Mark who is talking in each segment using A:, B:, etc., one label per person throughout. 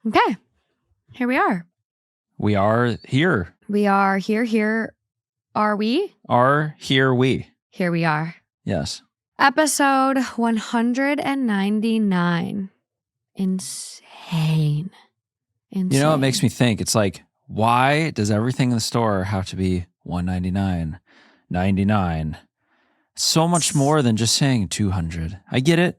A: Okay. Here we are.
B: We are here.
A: We are here. Here are we?
B: Are here we.
A: Here we are.
B: Yes.
A: Episode 199. Insane.
B: You know, it makes me think. It's like, why does everything in the store have to be $199, $99? So much more than just saying $200. I get it.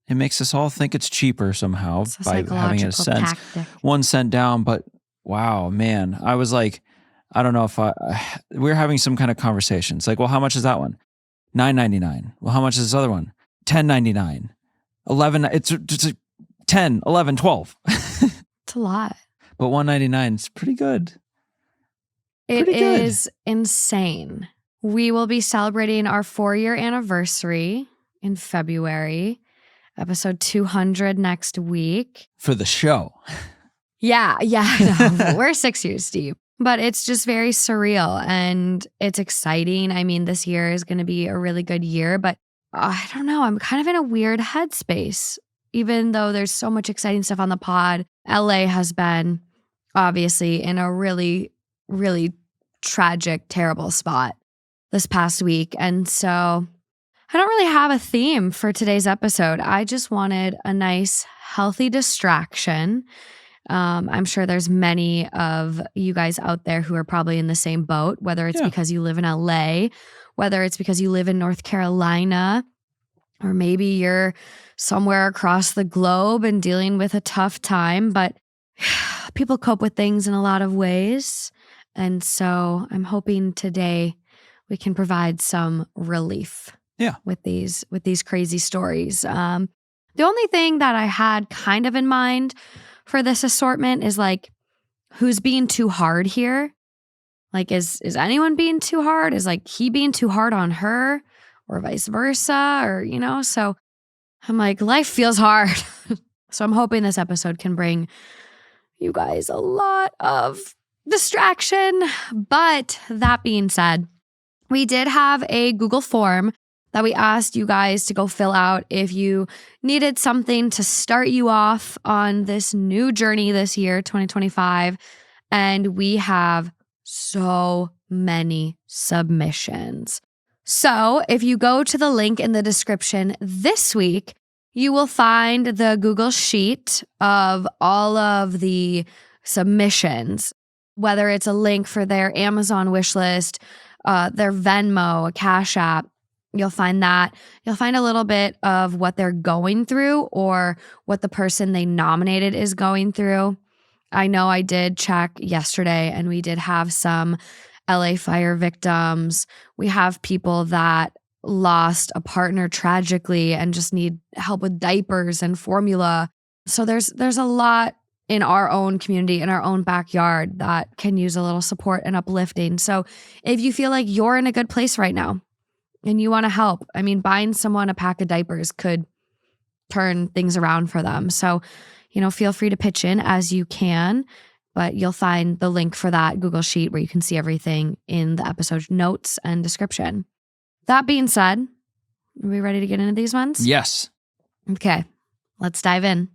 B: It makes us all think it's cheaper somehow by having it a 1 cent down. But wow, man, I was like, I don't know if we're having some kind of conversation. It's like, well, how much is that one? $9.99. Well, how much is this other one? $10.99. 11. It's like 10, 11, 12.
A: It's a lot.
B: But $199 is pretty good.
A: It is insane. We will be celebrating our 4-year anniversary in February. Episode 200 next week.
B: For the show.
A: Yeah. No, we're 6 years deep. But it's just very surreal and it's exciting. I mean, this year is going to be a really good year, but I don't know. I'm kind of in a weird headspace. Even though there's so much exciting stuff on the pod, LA has been obviously in a really, really tragic, terrible spot this past week. And so I don't really have a theme for today's episode. I just wanted a nice, healthy distraction. I'm sure there's many of you guys out there who are probably in the same boat, whether it's because you live in LA, whether it's because you live in North Carolina, or maybe you're somewhere across the globe and dealing with a tough time. But people cope with things in a lot of ways. And so I'm hoping today we can provide some relief with these crazy stories. The only thing that I had kind of in mind for this assortment is like, who's being too hard here? Like, is anyone being too hard? Is like he being too hard on her or vice versa? Or, you know, so I'm like, life feels hard. So I'm hoping this episode can bring you guys a lot of distraction. But that being said, we did have a Google form that we asked you guys to go fill out if you needed something to start you off on this new journey this year, 2025. And we have so many submissions. So if you go to the link in the description this week, you will find the Google sheet of all of the submissions, whether it's a link for their Amazon wish list, their Venmo, a Cash App. You'll find that. You'll find a little bit of what they're going through or what the person they nominated is going through. I know I did check yesterday and we did have some LA fire victims. We have people that lost a partner tragically and just need help with diapers and formula. So there's a lot in our own community, in our own backyard that can use a little support and uplifting. So if you feel like you're in a good place right now, and you want to help, I mean, buying someone a pack of diapers could turn things around for them. So, you know, feel free to pitch in as you can, but you'll find the link for that Google sheet where you can see everything in the episode notes and description. That being said, are we ready to get into these ones?
B: Yes.
A: Okay, let's dive in.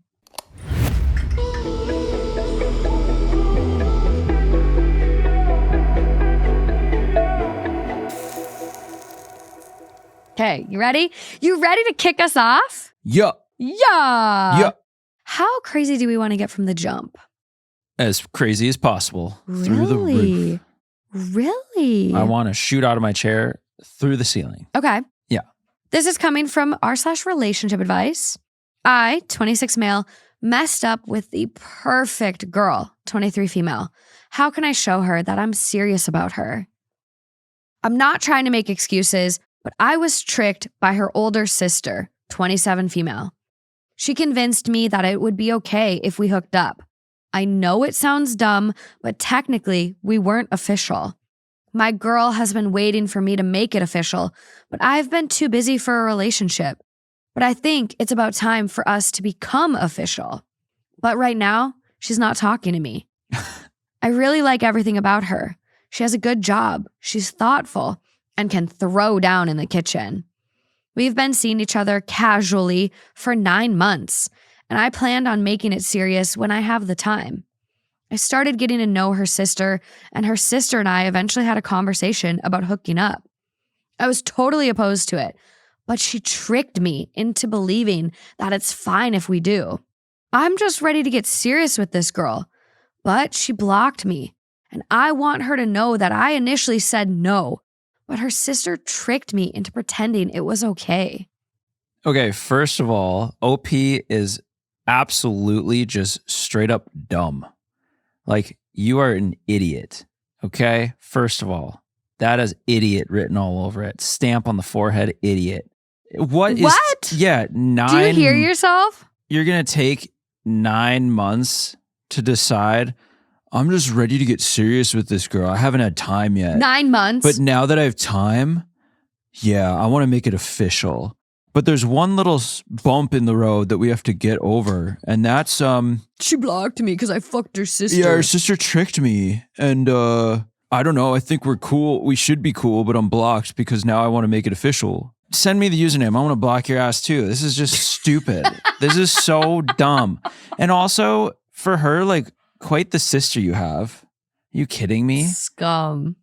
A: Okay, you ready? You ready to kick us off?
B: Yeah.
A: How crazy do we want to get from the jump?
B: As crazy as possible. Through the roof.
A: Really?
B: I want to shoot out of my chair through the ceiling.
A: Okay.
B: Yeah.
A: This is coming from r/relationship advice. I, 26 male, messed up with the perfect girl, 23 female. How can I show her that I'm serious about her? I'm not trying to make excuses, but I was tricked by her older sister, 27 female. She convinced me that it would be okay if we hooked up. I know it sounds dumb, but technically we weren't official. My girl has been waiting for me to make it official, but I've been too busy for a relationship. But I think it's about time for us to become official. But right now, she's not talking to me. I really like everything about her. She has a good job. She's thoughtful and can throw down in the kitchen. We've been seeing each other casually for 9 months, and I planned on making it serious when I have the time. I started getting to know her sister, and her sister and I eventually had a conversation about hooking up. I was totally opposed to it, but she tricked me into believing that it's fine if we do. I'm just ready to get serious with this girl, but she blocked me, and I want her to know that I initially said no, but her sister tricked me into pretending it was okay.
B: Okay, first of all, OP is absolutely just straight up dumb. Like, you are an idiot, okay? First of all, that is idiot written all over it. Stamp on the forehead, idiot. What? Yeah, 9.
A: Do you hear yourself?
B: You're going to take 9 months to decide, I'm just ready to get serious with this girl. I haven't had time yet.
A: 9 months?
B: But now that I have time, yeah, I want to make it official. But there's one little bump in the road that we have to get over, and that's
A: she blocked me because I fucked her sister.
B: Yeah, her sister tricked me, and I don't know. I think we're cool. We should be cool, but I'm blocked because now I want to make it official. Send me the username. I want to block your ass too. This is just stupid. This is so dumb. And also for her, like, quite the sister you have. Are you kidding me?
A: Scum.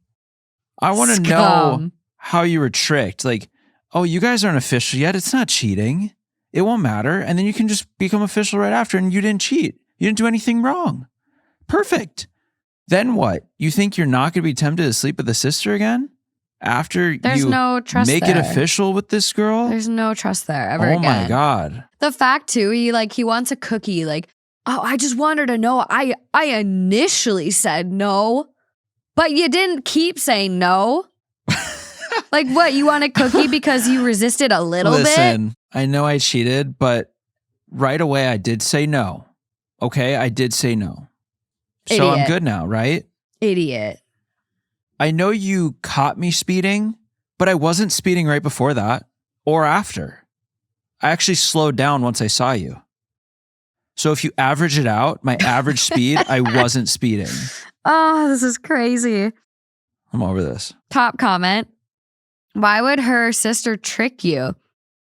B: I want to know how you were tricked. Like, oh, you guys aren't official yet. It's not cheating. It won't matter. And then you can just become official right after, and you didn't cheat. You didn't do anything wrong. Perfect. Then what? You think you're not going to be tempted to sleep with the sister again? After
A: There's
B: you
A: no trust
B: make
A: there.
B: it official with this girl?
A: There's no trust there ever
B: Oh
A: again.
B: my God.
A: The fact too, he wants a cookie. Like, oh, I just want her to know I initially said no, but you didn't keep saying no. Like, what, you want a cookie because you resisted a little bit?
B: Listen, I know I cheated, but right away I did say no. Okay, I did say no. So
A: Idiot.
B: I'm good now, right?
A: Idiot.
B: I know you caught me speeding, but I wasn't speeding right before that or after. I actually slowed down once I saw you. So if you average it out, my average speed, I wasn't speeding.
A: Oh, this is crazy.
B: I'm over this.
A: Top comment. Why would her sister trick you?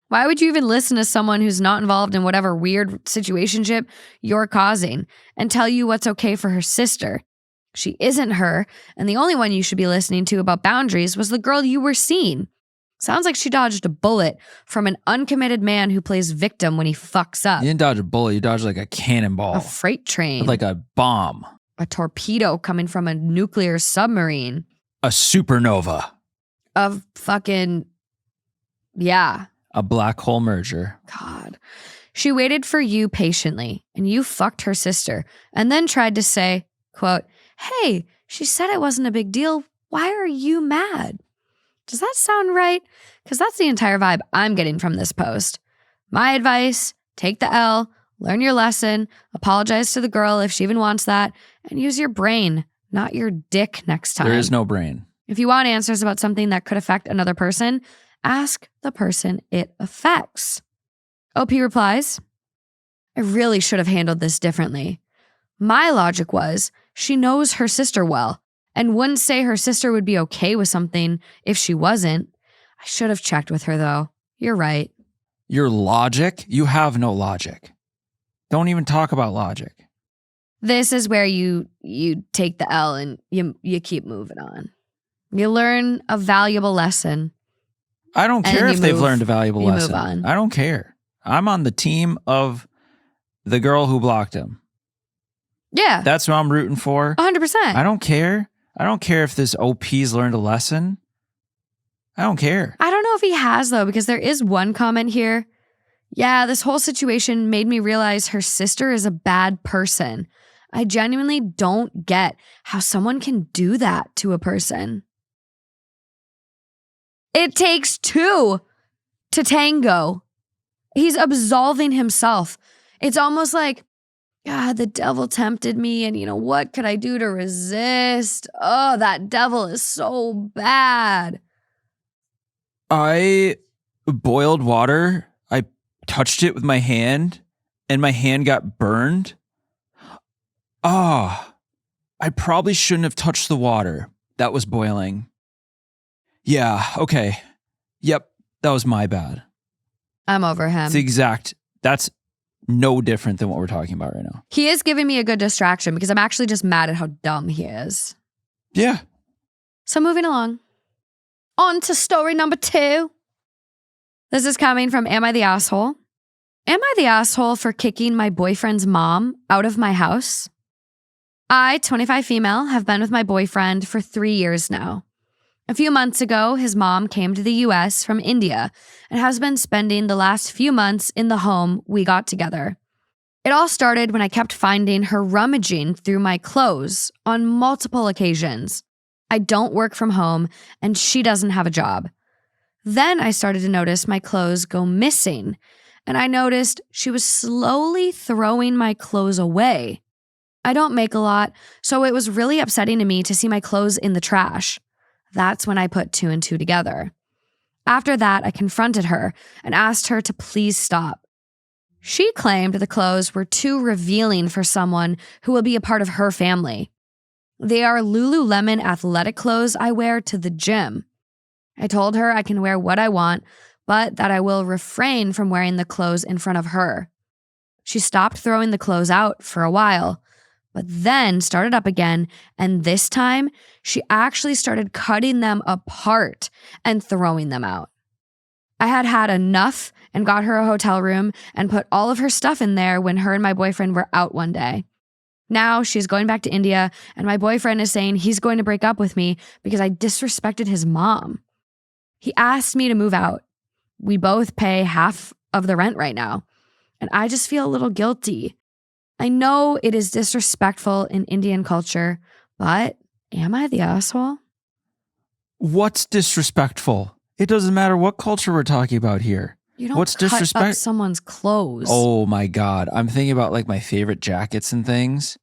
A: Why would you even listen to someone who's not involved in whatever weird situationship you're causing and tell you what's okay for her sister? She isn't her, and the only one you should be listening to about boundaries was the girl you were seeing. Sounds like she dodged a bullet from an uncommitted man who plays victim when he fucks up.
B: You didn't dodge a bullet, you dodged like a cannonball.
A: A freight train.
B: Like a bomb.
A: A torpedo coming from a nuclear submarine.
B: A supernova.
A: A fucking, yeah.
B: A black hole merger.
A: God. She waited for you patiently, and you fucked her sister, and then tried to say, quote, hey, she said it wasn't a big deal. Why are you mad? Does that sound right? Because that's the entire vibe I'm getting from this post. My advice, take the L, learn your lesson, apologize to the girl if she even wants that, and use your brain, not your dick next time.
B: There is no brain.
A: If you want answers about something that could affect another person, ask the person it affects. OP replies, I really should have handled this differently. My logic was she knows her sister well and wouldn't say her sister would be okay with something if she wasn't. I should have checked with her though. You're right.
B: Your logic? You have no logic. Don't even talk about logic.
A: This is where you take the L and you keep moving on. You learn a valuable lesson.
B: I don't care if they've learned a valuable lesson.
A: Move on.
B: I don't care. I'm on the team of the girl who blocked him.
A: Yeah.
B: That's what I'm rooting for.
A: 100%.
B: I don't care. I don't care if this OP's learned a lesson. I don't care.
A: I don't know if he has, though, because there is one comment here. Yeah, this whole situation made me realize her sister is a bad person. I genuinely don't get how someone can do that to a person. It takes two to tango. He's absolving himself. It's almost like, God, the devil tempted me, and what could I do to resist? Oh, that devil is so bad.
B: I boiled water. I touched it with my hand, and my hand got burned. I probably shouldn't have touched the water that was boiling. Yeah, okay. Yep, that was my bad.
A: I'm over him.
B: That's no different than what we're talking about right now.
A: He is giving me a good distraction because I'm actually just mad at how dumb he is.
B: Yeah.
A: So moving along. On to story number 2. This is coming from Am I the Asshole? Am I the asshole for kicking my boyfriend's mom out of my house? I, 25 female, have been with my boyfriend for 3 years now. A few months ago, his mom came to the US from India and has been spending the last few months in the home we got together. It all started when I kept finding her rummaging through my clothes on multiple occasions. I don't work from home and she doesn't have a job. Then I started to notice my clothes go missing, and I noticed she was slowly throwing my clothes away. I don't make a lot, so it was really upsetting to me to see my clothes in the trash. That's when I put 2 and 2 together. After that, I confronted her and asked her to please stop. She claimed the clothes were too revealing for someone who will be a part of her family. They are Lululemon athletic clothes I wear to the gym. I told her I can wear what I want, but that I will refrain from wearing the clothes in front of her. She stopped throwing the clothes out for a while, but then started up again, and this time, she actually started cutting them apart and throwing them out. I had enough and got her a hotel room and put all of her stuff in there when her and my boyfriend were out one day. Now she's going back to India, and my boyfriend is saying he's going to break up with me because I disrespected his mom. He asked me to move out. We both pay half of the rent right now, and I just feel a little guilty. I know it is disrespectful in Indian culture, but am I the asshole?
B: What's disrespectful? It doesn't matter what culture we're talking about here.
A: You don't
B: What's
A: cut up someone's clothes.
B: Oh my God. I'm thinking about like my favorite jackets and things.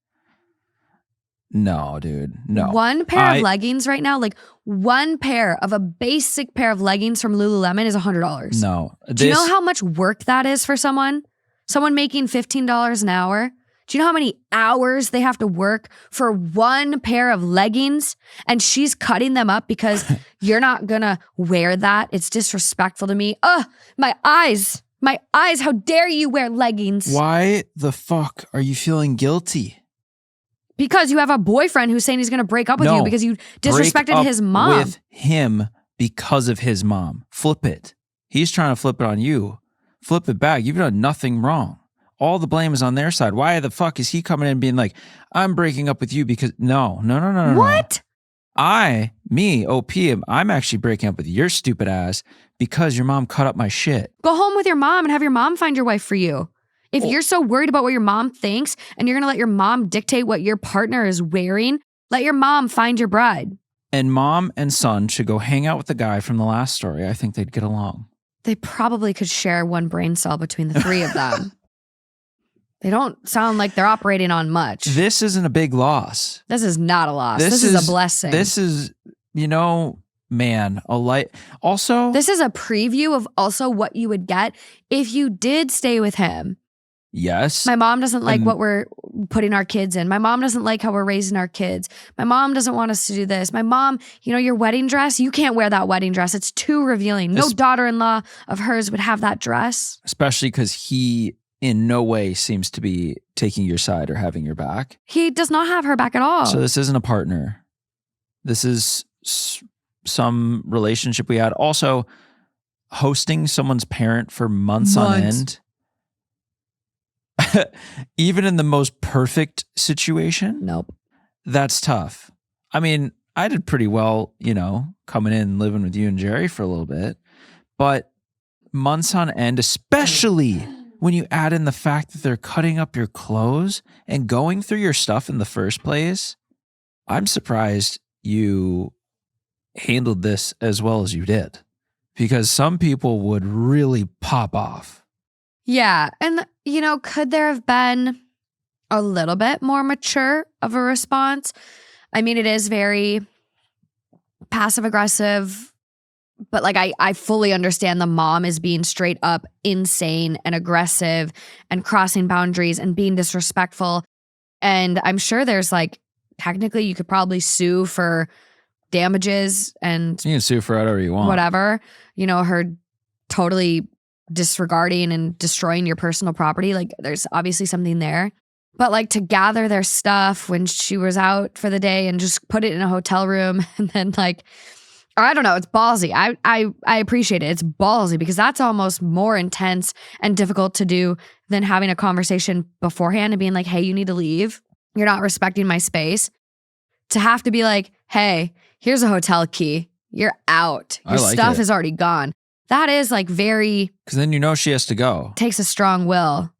B: No, dude. No.
A: One pair of leggings right now, like one pair of a basic pair of leggings from Lululemon is $100.
B: No.
A: Do you know how much work that is for someone? Someone making $15 an hour? Do you know how many hours they have to work for one pair of leggings? And she's cutting them up because you're not gonna wear that. It's disrespectful to me. Ugh, my eyes. My eyes. How dare you wear leggings?
B: Why the fuck are you feeling guilty?
A: Because you have a boyfriend who's saying he's gonna break up with you because you disrespected his mom.
B: With him because of his mom. Flip it. He's trying to flip it on you. Flip it back. You've done nothing wrong. All the blame is on their side. Why the fuck is he coming in and being like, I'm breaking up with you because no.
A: What?
B: I'm actually breaking up with your stupid ass because your mom cut up my shit.
A: Go home with your mom and have your mom find your wife for you. If you're so worried about what your mom thinks and you're going to let your mom dictate what your partner is wearing, let your mom find your bride.
B: And mom and son should go hang out with the guy from the last story. I think they'd get along.
A: They probably could share one brain cell between the 3 of them. They don't sound like they're operating on much.
B: This isn't a big loss.
A: This is not a loss. This is a blessing.
B: This is, man, a light. Also,
A: this is a preview of also what you would get if you did stay with him.
B: Yes.
A: My mom doesn't like what we're putting our kids in. My mom doesn't like how we're raising our kids. My mom doesn't want us to do this. My mom, your wedding dress, you can't wear that wedding dress. It's too revealing. No daughter-in-law of hers would have that dress.
B: Especially because he in no way seems to be taking your side or having your back.
A: He does not have her back at all.
B: So this isn't a partner. This is some relationship we had. Also, hosting someone's parent for months on end. Even in the most perfect situation?
A: Nope.
B: That's tough. I mean, I did pretty well, coming in and living with you and Jerry for a little bit. But months on end, especially when you add in the fact that they're cutting up your clothes and going through your stuff in the first place, I'm surprised you handled this as well as you did. Because some people would really pop off.
A: Yeah. And, could there have been a little bit more mature of a response? I mean, it is very passive aggressive, but I fully understand the mom is being straight up insane and aggressive and crossing boundaries and being disrespectful. And I'm sure there's technically you could probably sue for damages and
B: you can sue for whatever you want.
A: Whatever. Her totally disregarding and destroying your personal property. Like there's obviously something there. But like to gather their stuff when she was out for the day and just put it in a hotel room and then like, I don't know, it's ballsy. I appreciate it. It's ballsy because that's almost more intense and difficult to do than having a conversation beforehand and being like, hey, you need to leave. You're not respecting my space. To have to be like, hey, here's a hotel key. You're out. Your stuff is already gone. That is like very...
B: Because then you know she has to go.
A: Takes a strong will.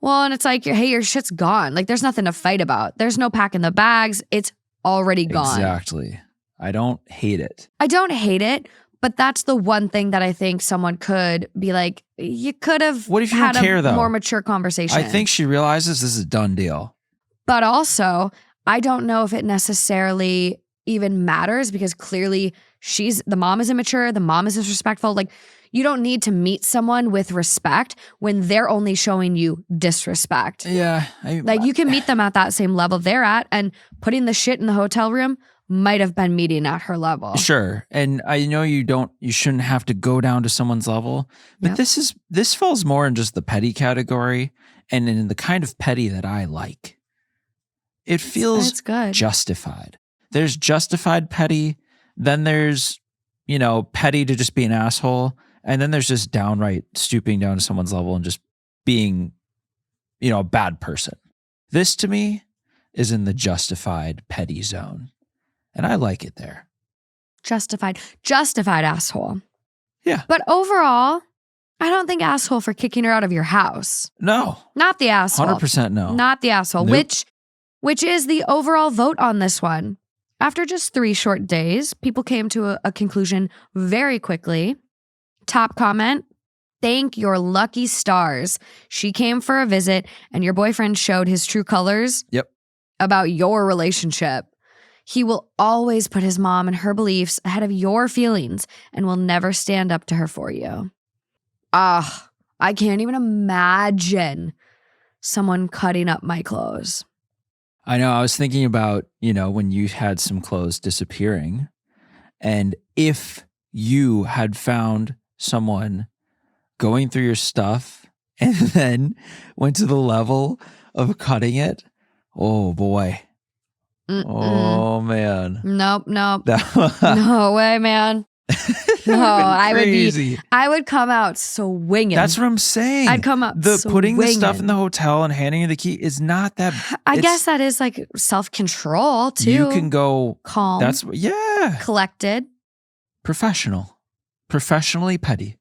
A: Well, and it's like, hey, your shit's gone. Like there's nothing to fight about. There's no packing the bags. It's already gone.
B: Exactly. I don't hate it.
A: I don't hate it, but that's the one thing that I think someone could be like, you could have
B: what if you
A: had
B: don't care, though?
A: More mature conversation.
B: I think she realizes this is a done deal.
A: But also, I don't know if it necessarily even matters because clearly the mom is immature, the mom is disrespectful. Like you don't need to meet someone with respect when they're only showing you disrespect.
B: Yeah.
A: Like you can meet them at that same level they're at, and putting the shit in the hotel room might have been meeting at her level.
B: Sure. And I know you shouldn't have to go down to someone's level, but this falls more in just the petty category and in the kind of petty that I like. It feels
A: good.
B: Justified. There's justified petty, then there's, petty to just be an asshole, and then there's just downright stooping down to someone's level and just being, a bad person. This to me is in the justified petty zone. And I like it there.
A: Justified asshole.
B: Yeah.
A: But overall, I don't think asshole for kicking her out of your house.
B: No.
A: Not the asshole.
B: 100% no.
A: Not the asshole,
B: Nope.
A: which is the overall vote on this one. After just 3 short days, people came to a conclusion very quickly. Top comment, thank your lucky stars. She came for a visit and your boyfriend showed his true colors about your relationship. He will always put his mom and her beliefs ahead of your feelings and will never stand up to her for you. I can't even imagine someone cutting up my clothes.
B: I know. I was thinking about, when you had some clothes disappearing, and if you had found someone going through your stuff and then went to the level of cutting it, oh boy. Oh man.
A: Nope. No way, man. No, I would come out swinging.
B: That's what I'm saying.
A: I'd come out
B: putting the stuff in the hotel and handing you the key is not that.
A: I guess that is like self-control too.
B: You can go
A: calm. Collected.
B: Professionally petty.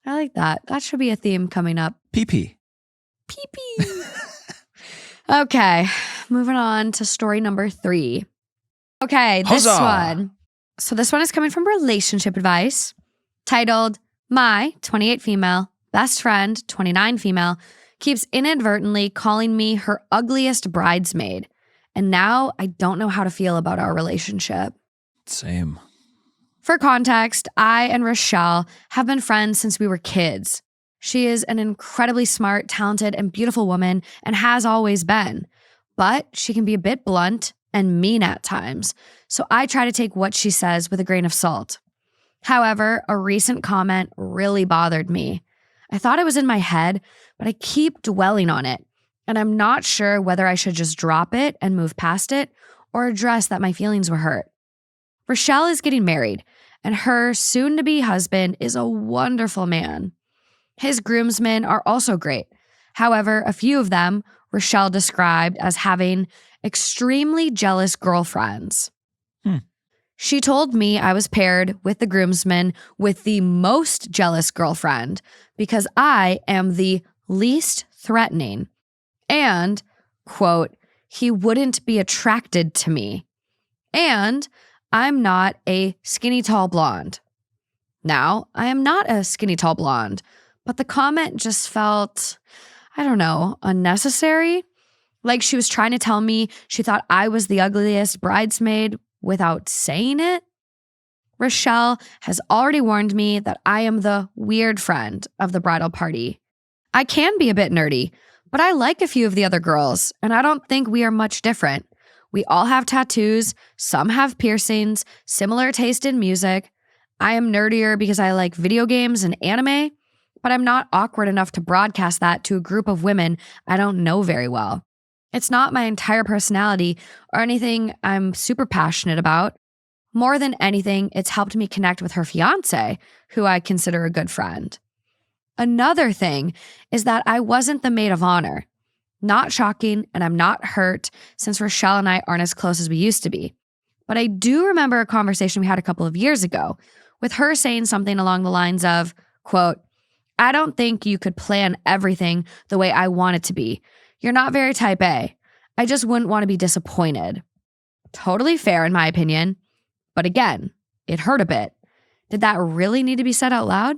A: I like that. That should be a theme coming up.
B: PP.
A: Okay, moving on to story number 3. Okay, this one. So this one is coming from Relationship Advice, titled, My 28 female best friend, 29 female, keeps inadvertently calling me her ugliest bridesmaid. And now I don't know how to feel about our relationship.
B: Same.
A: For context, I and Rochelle have been friends since we were kids. She is an incredibly smart, talented, and beautiful woman and has always been. But she can be a bit blunt and mean at times, so I try to take what she says with a grain of salt. However, a recent comment really bothered me. I thought it was in my head, but I keep dwelling on it, and I'm not sure whether I should just drop it and move past it or address that my feelings were hurt. Rochelle is getting married, and her soon-to-be husband is a wonderful man. His groomsmen are also great. However, a few of them Rochelle described as having extremely jealous girlfriends. She told me I was paired with the groomsmen with the most jealous girlfriend because I am the least threatening and, quote, he wouldn't be attracted to me. And I'm not a skinny tall blonde. Now, I am not a skinny tall blonde, but the comment just felt, I don't know, unnecessary. Like she was trying to tell me she thought I was the ugliest bridesmaid without saying it. Rochelle has already warned me that I am the weird friend of the bridal party. I can be a bit nerdy, but I like a few of the other girls, and I don't think we are much different. We all have tattoos, some have piercings, similar taste in music. I am nerdier because I like video games and anime, but I'm not awkward enough to broadcast that to a group of women I don't know very well. It's not my entire personality or anything I'm super passionate about. More than anything, it's helped me connect with her fiancé, who I consider a good friend. Another thing is that I wasn't the maid of honor. Not shocking, and I'm not hurt since Rochelle and I aren't as close as we used to be. But I do remember a conversation we had a couple of years ago with her saying something along the lines of, quote, "I don't think you could plan everything the way I want it to be. You're not very type A. I just wouldn't want to be disappointed." Totally fair in my opinion. But again, it hurt a bit. Did that really need to be said out loud?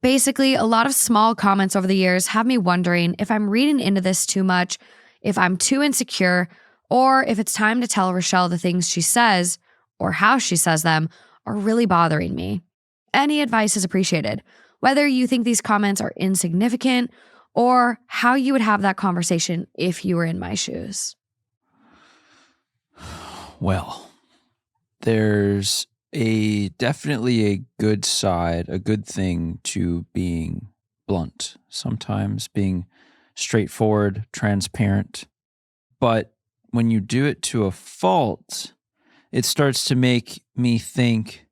A: Basically, a lot of small comments over the years have me wondering if I'm reading into this too much, if I'm too insecure, or if it's time to tell Rochelle the things she says, or how she says them, are really bothering me. Any advice is appreciated, whether you think these comments are insignificant or how you would have that conversation if you were in my shoes.
B: Well, there's definitely a good side, a good thing to being blunt, sometimes being straightforward, transparent. But when you do it to a fault, it starts to make me think,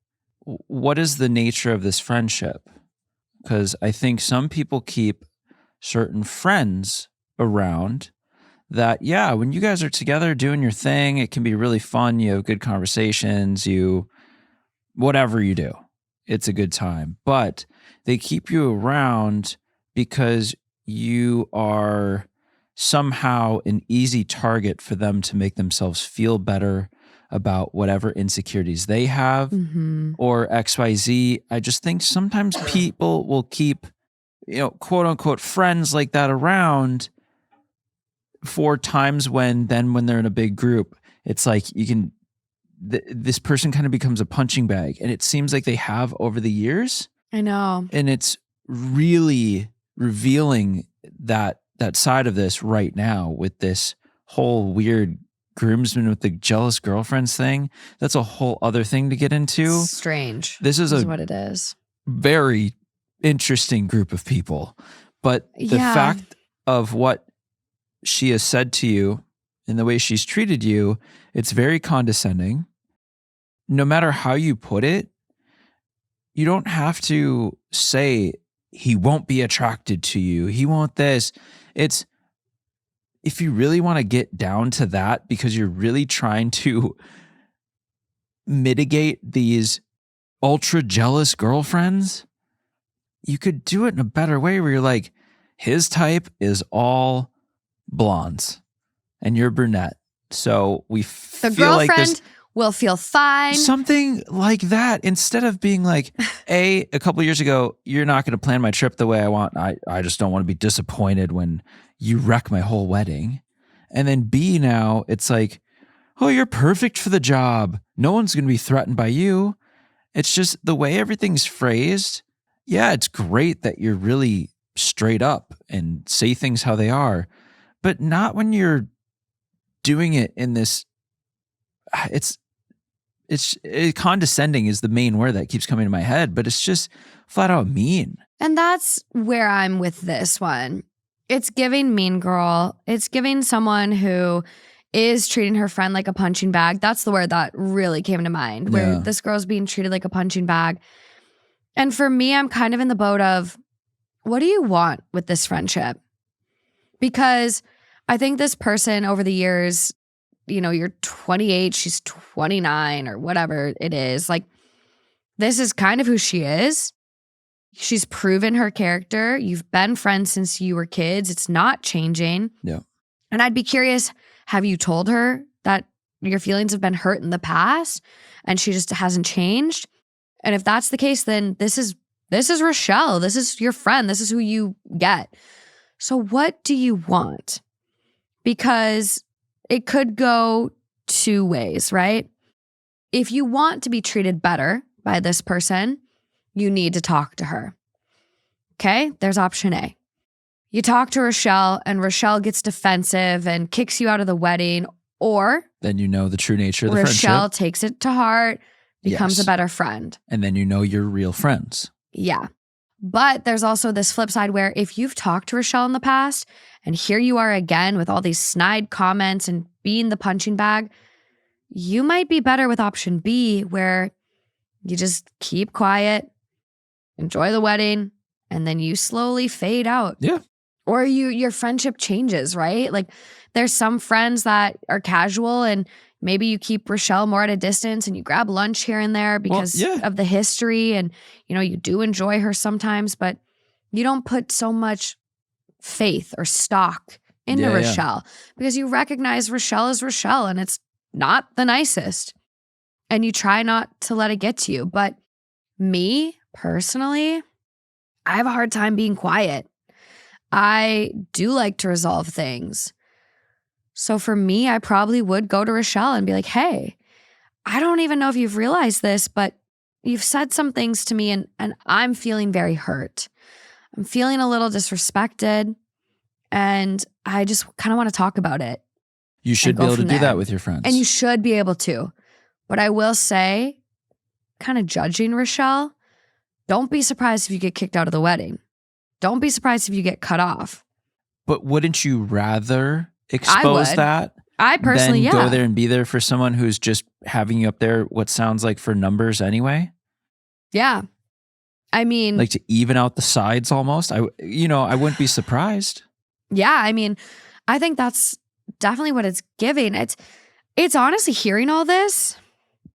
B: what is the nature of this friendship? Because I think some people keep certain friends around that, yeah, when you guys are together doing your thing, it can be really fun. You have good conversations, whatever you do, it's a good time. But they keep you around because you are somehow an easy target for them to make themselves feel better about whatever insecurities they have or XYZ. I just think sometimes people will keep, quote unquote friends like that around for times when they're in a big group, it's like this person kind of becomes a punching bag, and it seems like they have over the years.
A: I know.
B: And it's really revealing that side of this right now with this whole weird groomsmen with the jealous girlfriends thing. That's a whole other thing to get into.
A: Strange.
B: This is
A: what it is.
B: Very interesting group of people. But the fact of what she has said to you and the way she's treated you, it's very condescending. No matter how you put it, you don't have to say he won't be attracted to you. He won't this. It's, if you really want to get down to that because you're really trying to mitigate these ultra jealous girlfriends, you could do it in a better way where you're like, his type is all blondes and you're brunette. So we feel like this
A: will feel fine.
B: Something like that, instead of being like, a couple years ago, you're not going to plan my trip the way I want. I just don't want to be disappointed when you wreck my whole wedding. And then B, now it's like, oh, you're perfect for the job. No one's going to be threatened by you. It's just the way everything's phrased. Yeah, it's great that you're really straight up and say things how they are, but not when you're doing it in this, it's condescending is the main word that keeps coming to my head, but it's just flat out mean.
A: And that's where I'm with this one. It's giving mean girl. It's giving someone who is treating her friend like a punching bag. That's the word that really came to mind, where this girl's being treated like a punching bag. And for me, I'm kind of in the boat of, what do you want with this friendship? Because I think this person over the years, you're 28, she's 29 or whatever it is. Like, this is kind of who she is. She's proven her character. You've been friends since you were kids. It's not changing.
B: Yeah.
A: And I'd be curious, have you told her that your feelings have been hurt in the past and she just hasn't changed? And if that's the case, then this is Rochelle. This is your friend. This is who you get. So what do you want? Because it could go two ways, right? If you want to be treated better by this person, you need to talk to her. Okay, there's option A. You talk to Rochelle and Rochelle gets defensive and kicks you out of the wedding, or
B: then you know the true nature of the
A: Rochelle
B: friendship.
A: takes it to heart, becomes a better friend.
B: And then you know you're real friends.
A: Yeah. But there's also this flip side where if you've talked to Rochelle in the past and here you are again with all these snide comments and being the punching bag, you might be better with option B, where you just keep quiet, enjoy the wedding, and then you slowly fade out.
B: Yeah.
A: Or your friendship changes, right? Like there's some friends that are casual and maybe you keep Rochelle more at a distance and you grab lunch here and there because of the history, and you do enjoy her sometimes, but you don't put so much faith or stock into Rochelle because you recognize Rochelle is Rochelle and it's not the nicest. And you try not to let it get to you. But me, personally, I have a hard time being quiet. I do like to resolve things. So for me, I probably would go to Rochelle and be like, hey, I don't even know if you've realized this, but you've said some things to me and I'm feeling very hurt. I'm feeling a little disrespected and I just kind of want to talk about it.
B: You should be able to do that with your friends.
A: And you should be able to. But I will say, kind of judging Rochelle, don't be surprised if you get kicked out of the wedding. Don't be surprised if you get cut off.
B: But wouldn't you rather expose that?
A: I personally,
B: than go there and be there for someone who's just having you up there, what sounds like for numbers anyway?
A: Yeah. I mean,
B: like to even out the sides almost. I wouldn't be surprised.
A: Yeah. I mean, I think that's definitely what it's giving. It's honestly, hearing all this,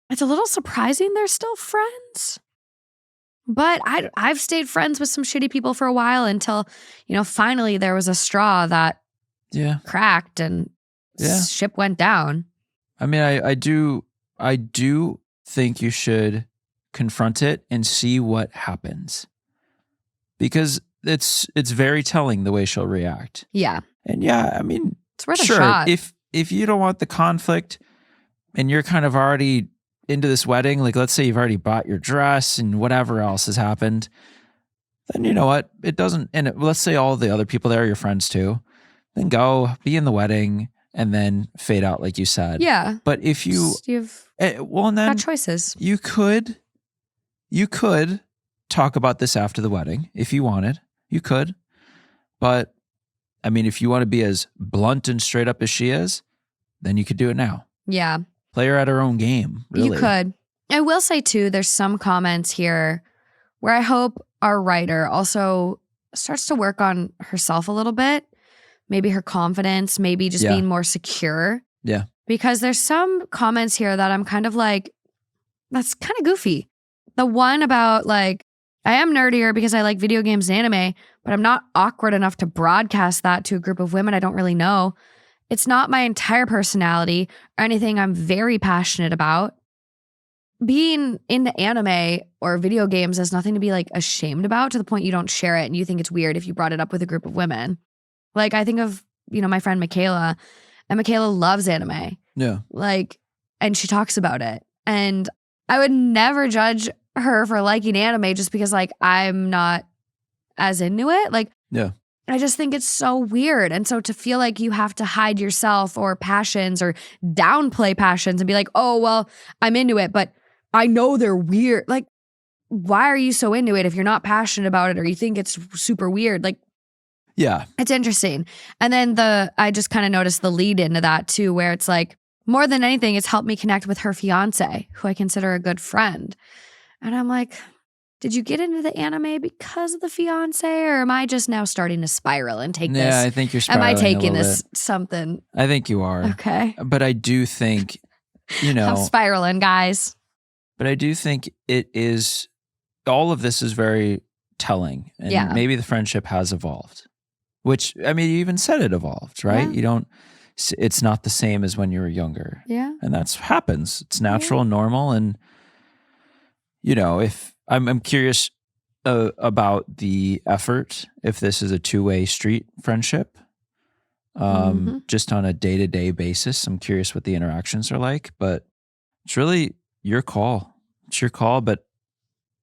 A: it's a little surprising they're still friends. But I've stayed friends with some shitty people for a while until, finally there was a straw that cracked and ship went down.
B: I mean, I do think you should confront it and see what happens. Because it's very telling the way she'll react.
A: Yeah.
B: And I mean,
A: it's worth a shot.
B: If you don't want the conflict and you're kind of already into this wedding, like let's say you've already bought your dress and whatever else has happened, then you know what? It doesn't, and let's say all the other people there are your friends too, then go be in the wedding and then fade out like you said.
A: Yeah.
B: But if you've and then
A: got choices.
B: You could talk about this after the wedding if you wanted. You could. But I mean, if you want to be as blunt and straight up as she is, then you could do it now.
A: Yeah.
B: Play her at her own game, really.
A: You could. I will say, too, there's some comments here where I hope our writer also starts to work on herself a little bit. Maybe her confidence, maybe just being more secure.
B: Yeah.
A: Because there's some comments here that I'm kind of like, that's kind of goofy. The one about like, I am nerdier because I like video games and anime, but I'm not awkward enough to broadcast that to a group of women I don't really know. It's not my entire personality or anything I'm very passionate about. Being into anime or video games has nothing to be like ashamed about, to the point you don't share it and you think it's weird if you brought it up with a group of women. Like I think of, my friend Michaela, and Michaela loves anime.
B: Yeah.
A: Like, and she talks about it. And I would never judge her for liking anime just because like I'm not as into it. Like,
B: yeah.
A: I just think it's so weird. And so to feel like you have to hide yourself or passions or downplay passions and be like, oh, well, I'm into it, but I know they're weird. Like, why are you so into it if you're not passionate about it or you think it's super weird? Like,
B: yeah,
A: it's interesting. And then I just kind of noticed the lead into that too, where it's like, more than anything, it's helped me connect with her fiancé, who I consider a good friend. And I'm like, did you get into the anime because of the fiancé, or am I just now starting to spiral and take this?
B: Yeah, I think you're spiraling.
A: Am I taking
B: this
A: something?
B: I think you are.
A: Okay.
B: But I do think,
A: I'm spiraling, guys.
B: But I do think all of this is very telling. And maybe the friendship has evolved. Which, I mean, you even said it evolved, right? Yeah. It's not the same as when you were younger.
A: Yeah.
B: And that's happens. It's natural and normal. And, if I'm curious about the effort, if this is a two-way street friendship, just on a day-to-day basis. I'm curious what the interactions are like, but it's really your call. It's your call. But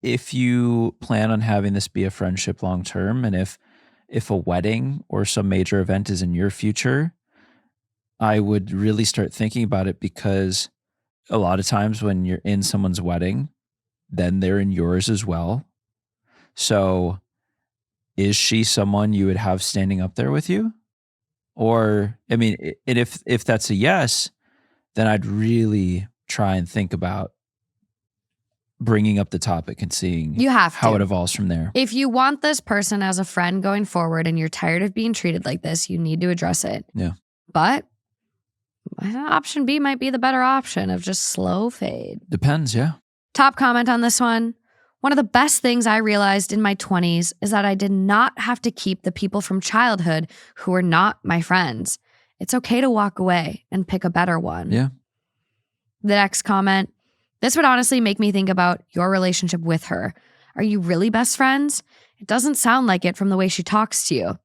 B: if you plan on having this be a friendship long-term, and if a wedding or some major event is in your future, I would really start thinking about it, because a lot of times when you're in someone's wedding, then they're in yours as well. So is she someone you would have standing up there with you? Or, I mean, and if that's a yes, then I'd really try and think about bringing up the topic and seeing
A: You have
B: how
A: to.
B: it evolves from there.
A: If you want this person as a friend going forward and you're tired of being treated like this, you need to address it.
B: Yeah.
A: But option B might be the better option of just slow fade.
B: Depends, yeah.
A: Top comment on this one. One of the best things I realized in my 20s is that I did not have to keep the people from childhood who were not my friends. It's okay to walk away and pick a better one.
B: Yeah.
A: The next comment. This would honestly make me think about your relationship with her. Are you really best friends? It doesn't sound like it from the way she talks to you.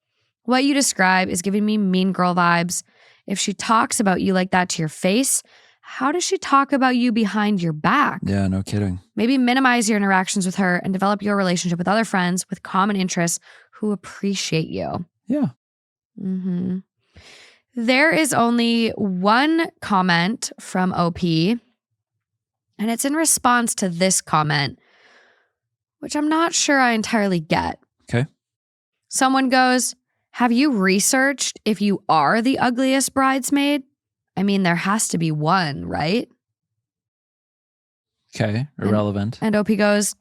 A: What you describe is giving me mean girl vibes. If she talks about you like that to your face, how does she talk about you behind your back?
B: Yeah, no kidding.
A: Maybe minimize your interactions with her and develop your relationship with other friends with common interests who appreciate you.
B: Yeah.
A: Mm-hmm. There is only one comment from OP, and it's in response to this comment, which I'm not sure I entirely get.
B: Okay. Someone
A: goes, have you researched if you are the ugliest bridesmaid? I mean, there has to be one, right?
B: Okay, irrelevant.
A: And OP goes,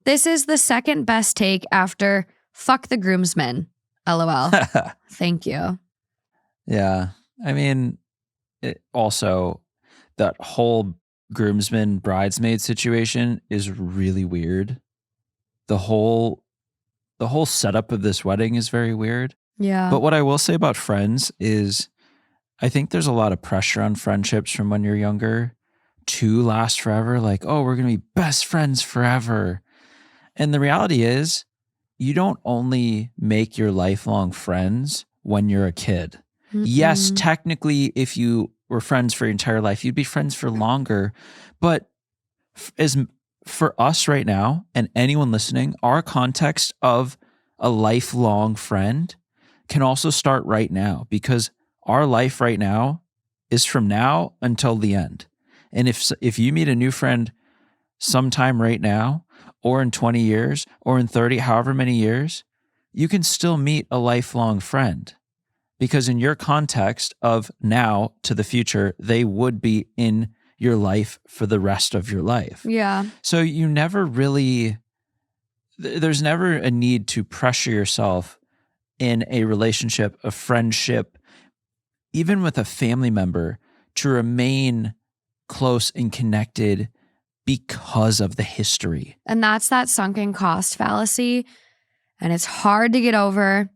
A: this is the second best take after fuck the groomsmen. LOL. Thank you.
B: Yeah. I mean, also, that whole groomsman bridesmaid situation is really weird. The whole setup of this wedding is very weird.
A: Yeah.
B: But what I will say about friends is I think there's a lot of pressure on friendships from when you're younger to last forever. Like, oh, we're going to be best friends forever. And the reality is you don't only make your lifelong friends when you're a kid. Mm-mm. Yes, technically, if you were friends for your entire life, you'd be friends for longer. But for us right now and anyone listening, our context of a lifelong friend can also start right now, because our life right now is from now until the end. And if you meet a new friend sometime right now, or in 20 years, or in 30, however many years, you can still meet a lifelong friend, because in your context of now to the future, they would be in your life for the rest of your life.
A: Yeah.
B: So you never really, there's never a need to pressure yourself in a relationship, a friendship, even with a family member, to remain close and connected because of the history.
A: And that's that sunken cost fallacy. And it's hard to get over.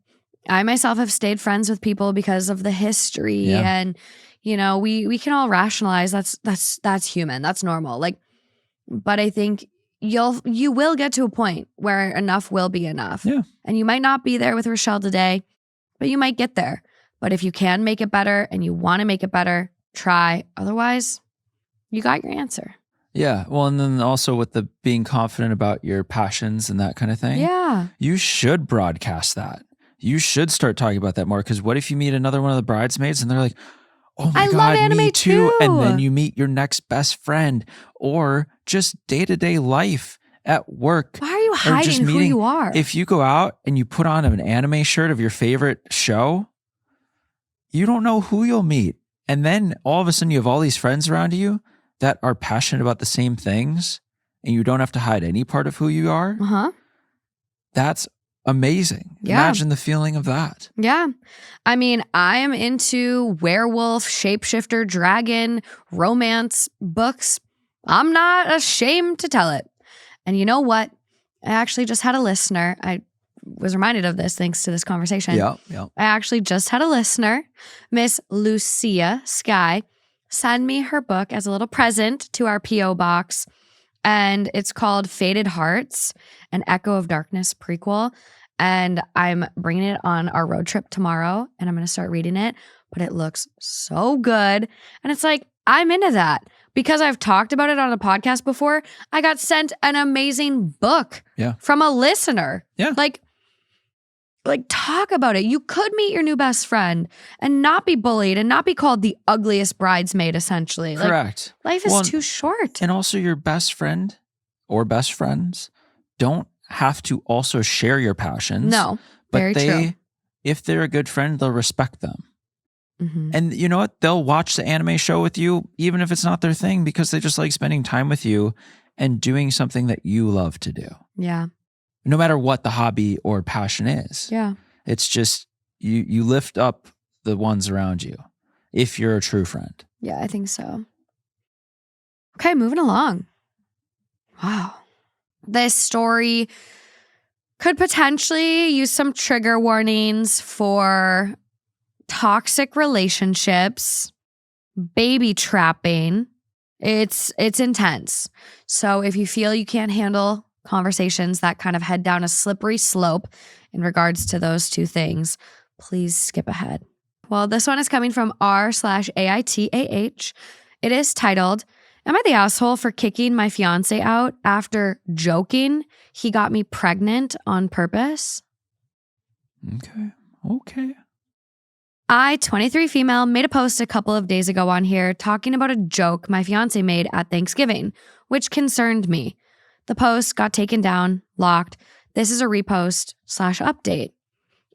A: I myself have stayed friends with people because of the history.
B: Yeah.
A: And, you know, we can all rationalize that's human. That's normal. Like, but I think you will get to a point where enough will be enough.
B: Yeah.
A: And you might not be there with Rochelle today, but you might get there. But if you can make it better and you want to make it better, try. Otherwise, you got your answer.
B: Yeah. Well, and then also with the being confident about your passions and that kind of thing.
A: Yeah.
B: You should broadcast that. You should start talking about that more, because what if you meet another one of the bridesmaids and they're like, oh my
A: I
B: God,
A: love anime
B: me too.
A: too.
B: And then you meet your next best friend, or just day-to-day life at work.
A: Why are you hiding who you are?
B: If you go out and you put on an anime shirt of your favorite show, you don't know who you'll meet. And then all of a sudden you have all these friends around you that are passionate about the same things, and you don't have to hide any part of who you are.
A: Uh-huh.
B: That's amazing.
A: Yeah.
B: Imagine the feeling of that.
A: Yeah. I mean, I am into werewolf, shapeshifter, dragon, romance books. I'm not ashamed to tell it. And you know what? I actually just had a listener. I was reminded of this thanks to this conversation.
B: Yeah.
A: I actually just had a listener, Miss Lucia Sky, send me her book as a little present to our P.O. box. And it's called Faded Hearts, an Echo of Darkness prequel. And I'm bringing it on our road trip tomorrow, and I'm going to start reading it. But it looks so good. And it's like, I'm into that. Because I've talked about it on a podcast before, I got sent an amazing book from a listener.
B: Yeah.
A: Like, talk about it. You could meet your new best friend and not be bullied and not be called the ugliest bridesmaid, essentially.
B: Correct.
A: Life is too short.
B: And also, your best friend or best friends don't have to also share your passions.
A: No, very
B: but
A: true.
B: If they're a good friend, they'll respect them.
A: Mm-hmm.
B: And you know what? They'll watch the anime show with you, even if it's not their thing, because they just like spending time with you and doing something that you love to do.
A: Yeah.
B: No matter what the hobby or passion is.
A: Yeah.
B: It's just you lift up the ones around you if you're a true friend.
A: Yeah, I think so. Okay, moving along. Wow. This story could potentially use some trigger warnings for toxic relationships, baby trapping. It's intense. So if you feel you can't handle conversations that kind of head down a slippery slope in regards to those two things, please skip ahead. Well, this one is coming from r/AITAH. It is titled, "Am I the asshole for kicking my fiancé out after joking he got me pregnant on purpose?"
B: Okay.
A: I, 23 female, made a post a couple of days ago on here talking about a joke my fiancé made at Thanksgiving, which concerned me. The post got taken down, locked. This is a repost/update.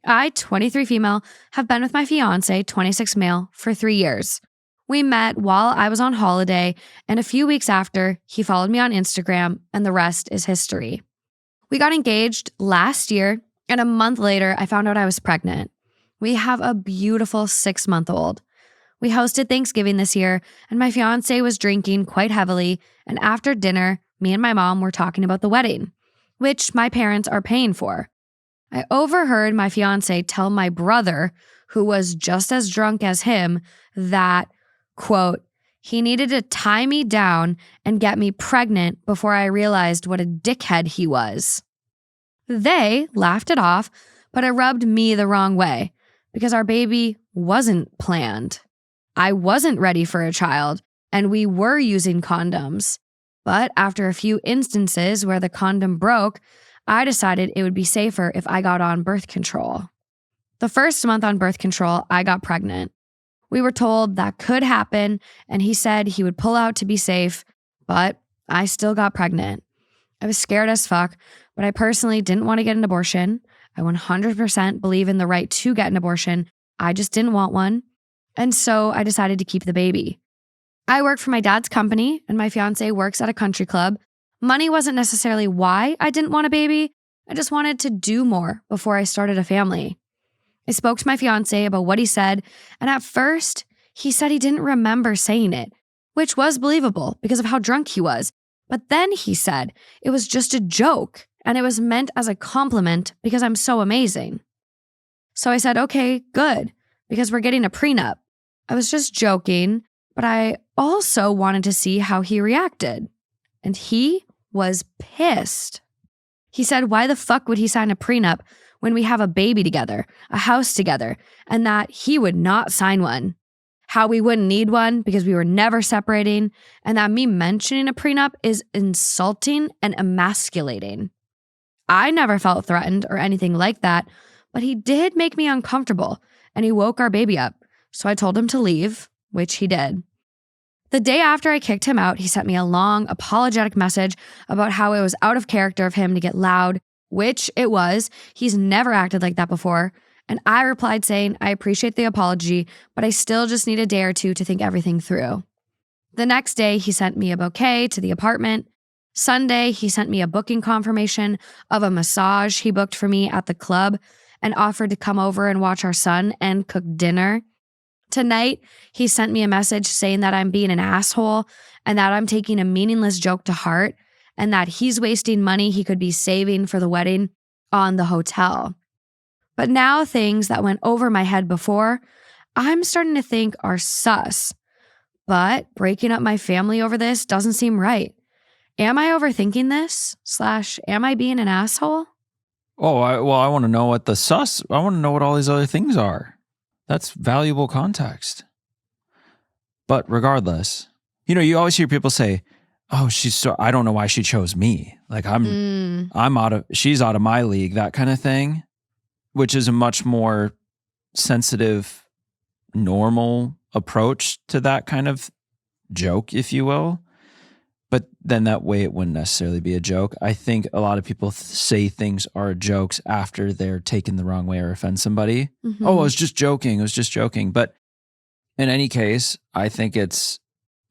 A: I, 23 female, have been with my fiancé, 26 male, for 3 years. We met while I was on holiday, and a few weeks after, he followed me on Instagram, and the rest is history. We got engaged last year, and a month later, I found out I was pregnant. We have a beautiful 6-month-old. We hosted Thanksgiving this year, and my fiancé was drinking quite heavily, and after dinner, me and my mom were talking about the wedding, which my parents are paying for. I overheard my fiancé tell my brother, who was just as drunk as him, that, quote, he needed to tie me down and get me pregnant before I realized what a dickhead he was. They laughed it off, but it rubbed me the wrong way because our baby wasn't planned. I wasn't ready for a child, and we were using condoms. But after a few instances where the condom broke, I decided it would be safer if I got on birth control. The first month on birth control, I got pregnant. We were told that could happen, and he said he would pull out to be safe, but I still got pregnant. I was scared as fuck, but I personally didn't want to get an abortion. I 100% believe in the right to get an abortion. I just didn't want one. And so I decided to keep the baby. I work for my dad's company, and my fiancé works at a country club. Money wasn't necessarily why I didn't want a baby. I just wanted to do more before I started a family. I spoke to my fiancé about what he said, and at first, he said he didn't remember saying it, which was believable because of how drunk he was. But then he said it was just a joke, and it was meant as a compliment because I'm so amazing. So I said, okay, good, because we're getting a prenup. I was just joking, but I also wanted to see how he reacted. And he was pissed. He said, why the fuck would he sign a prenup when we have a baby together, a house together, and that he would not sign one? How we wouldn't need one because we were never separating, and that me mentioning a prenup is insulting and emasculating. I never felt threatened or anything like that, but he did make me uncomfortable, and he woke our baby up. So I told him to leave, which he did. The day after I kicked him out, he sent me a long, apologetic message about how it was out of character of him to get loud, which it was. He's never acted like that before. And I replied saying, I appreciate the apology, but I still just need a day or two to think everything through. The next day, he sent me a bouquet to the apartment. Sunday, he sent me a booking confirmation of a massage he booked for me at the club and offered to come over and watch our son and cook dinner. Tonight, he sent me a message saying that I'm being an asshole and that I'm taking a meaningless joke to heart and that he's wasting money he could be saving for the wedding on the hotel. But now things that went over my head before, I'm starting to think are sus. But breaking up my family over this doesn't seem right. Am I overthinking this? / am I being an asshole?
B: Oh, I want to know what I want to know what all these other things are. That's valuable context. But regardless, you always hear people say, oh, I don't know why she chose me. Like she's out of my league, that kind of thing, which is a much more sensitive, normal approach to that kind of joke, if you will. But then that way it wouldn't necessarily be a joke. I think a lot of people say things are jokes after they're taken the wrong way or offend somebody.
A: Mhm.
B: Oh, I was just joking. I was just joking. But in any case, I think it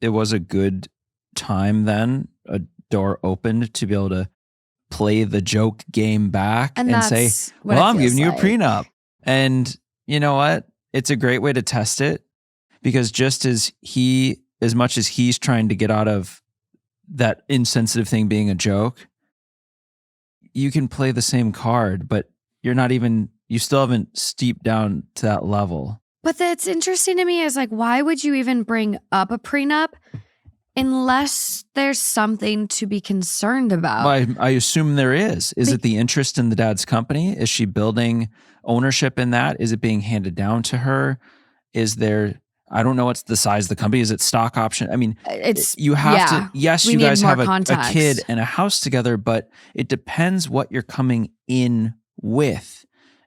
B: was a good time then, a door opened to be able to play the joke game back and say,
A: that's what
B: well,
A: it
B: I'm
A: feels
B: giving you a
A: like.
B: prenup. And you know what? It's a great way to test it, because just as much as he's trying to get out of that insensitive thing being a joke, you can play the same card, but you still haven't steeped down to that level.
A: But that's interesting to me is like, why would you even bring up a prenup unless there's something to be concerned about?
B: Well, I assume there is. Is it the interest in the dad's company? Is she building ownership in that? Is it being handed down to her? Is there, I don't know what's the size of the company. Is it stock option? I mean, you have to, yes, you guys have a kid and a house together, but it depends what you're coming in with.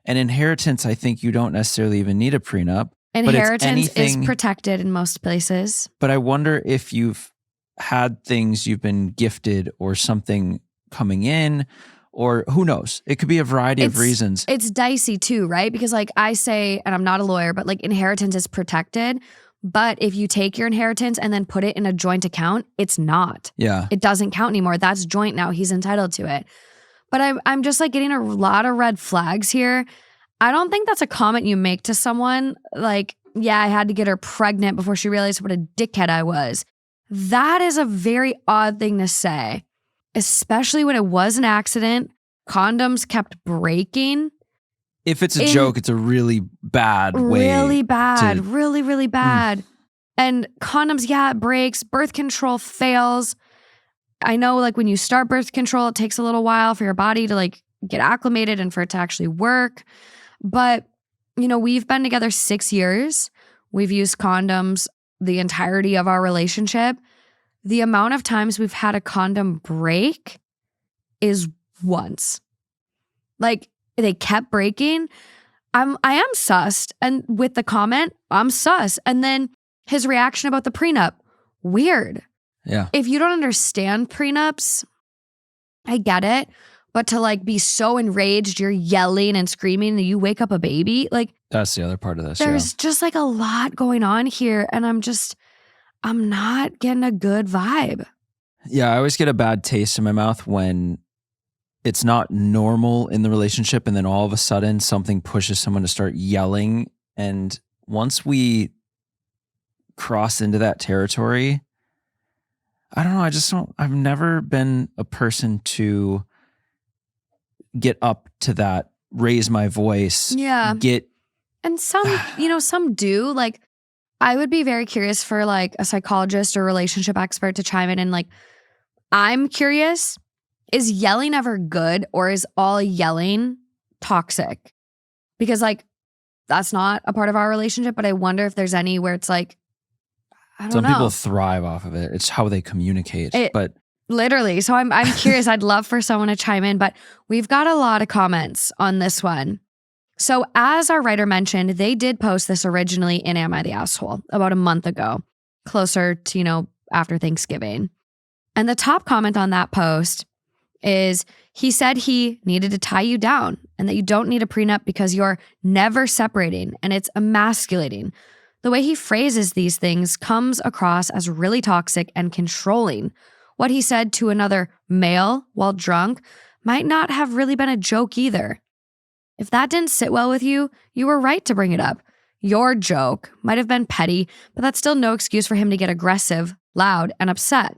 B: An inheritance, I think you don't necessarily even need a prenup.
A: Inheritance is protected in most places.
B: But I wonder if you've had things you've been gifted or something coming in, or who knows? It could be a variety of reasons.
A: It's dicey too, right? Because like I say, and I'm not a lawyer, but like inheritance is protected. But if you take your inheritance and then put it in a joint account, it's not.
B: Yeah.
A: It doesn't count anymore. That's joint now. He's entitled to it. But I'm just like getting a lot of red flags here. I don't think that's a comment you make to someone like, yeah, I had to get her pregnant before she realized what a dickhead I was. That is a very odd thing to say, especially when it was an accident. Condoms kept breaking.
B: If it's a joke, it's a really bad way.
A: Really bad. Really, really bad. And condoms, yeah, it breaks. Birth control fails. I know like when you start birth control, it takes a little while for your body to like get acclimated and for it to actually work. But, you know, we've been together 6 years. We've used condoms the entirety of our relationship. The amount of times we've had a condom break is once. Like they kept breaking. I am sussed. And with the comment, I'm sus. And then his reaction about the prenup, weird.
B: Yeah.
A: If you don't understand prenups, I get it. But to like be so enraged, you're yelling and screaming and you wake up a baby, like
B: that's the other part of this.
A: There's just like a lot going on here. And I'm not getting a good vibe.
B: Yeah, I always get a bad taste in my mouth when it's not normal in the relationship and then all of a sudden something pushes someone to start yelling. And once we cross into that territory, I don't know, I've never been a person to get up to that, raise my voice.
A: Yeah. And some do. Like, I would be very curious for like a psychologist or relationship expert to chime in and like, I'm curious, is yelling ever good or is all yelling toxic? Because like, that's not a part of our relationship, but I wonder if there's any where it's like, I don't know.
B: Some people thrive off of it. It's how they communicate. But
A: literally. So I'm curious. I'd love for someone to chime in, but we've got a lot of comments on this one. So as our writer mentioned, they did post this originally in Am I the Asshole about a month ago, closer to, after Thanksgiving. And the top comment on that post is he said he needed to tie you down and that you don't need a prenup because you're never separating and it's emasculating. The way he phrases these things comes across as really toxic and controlling. What he said to another male while drunk might not have really been a joke either. If that didn't sit well with you, you were right to bring it up. Your joke might have been petty, but that's still no excuse for him to get aggressive, loud, and upset.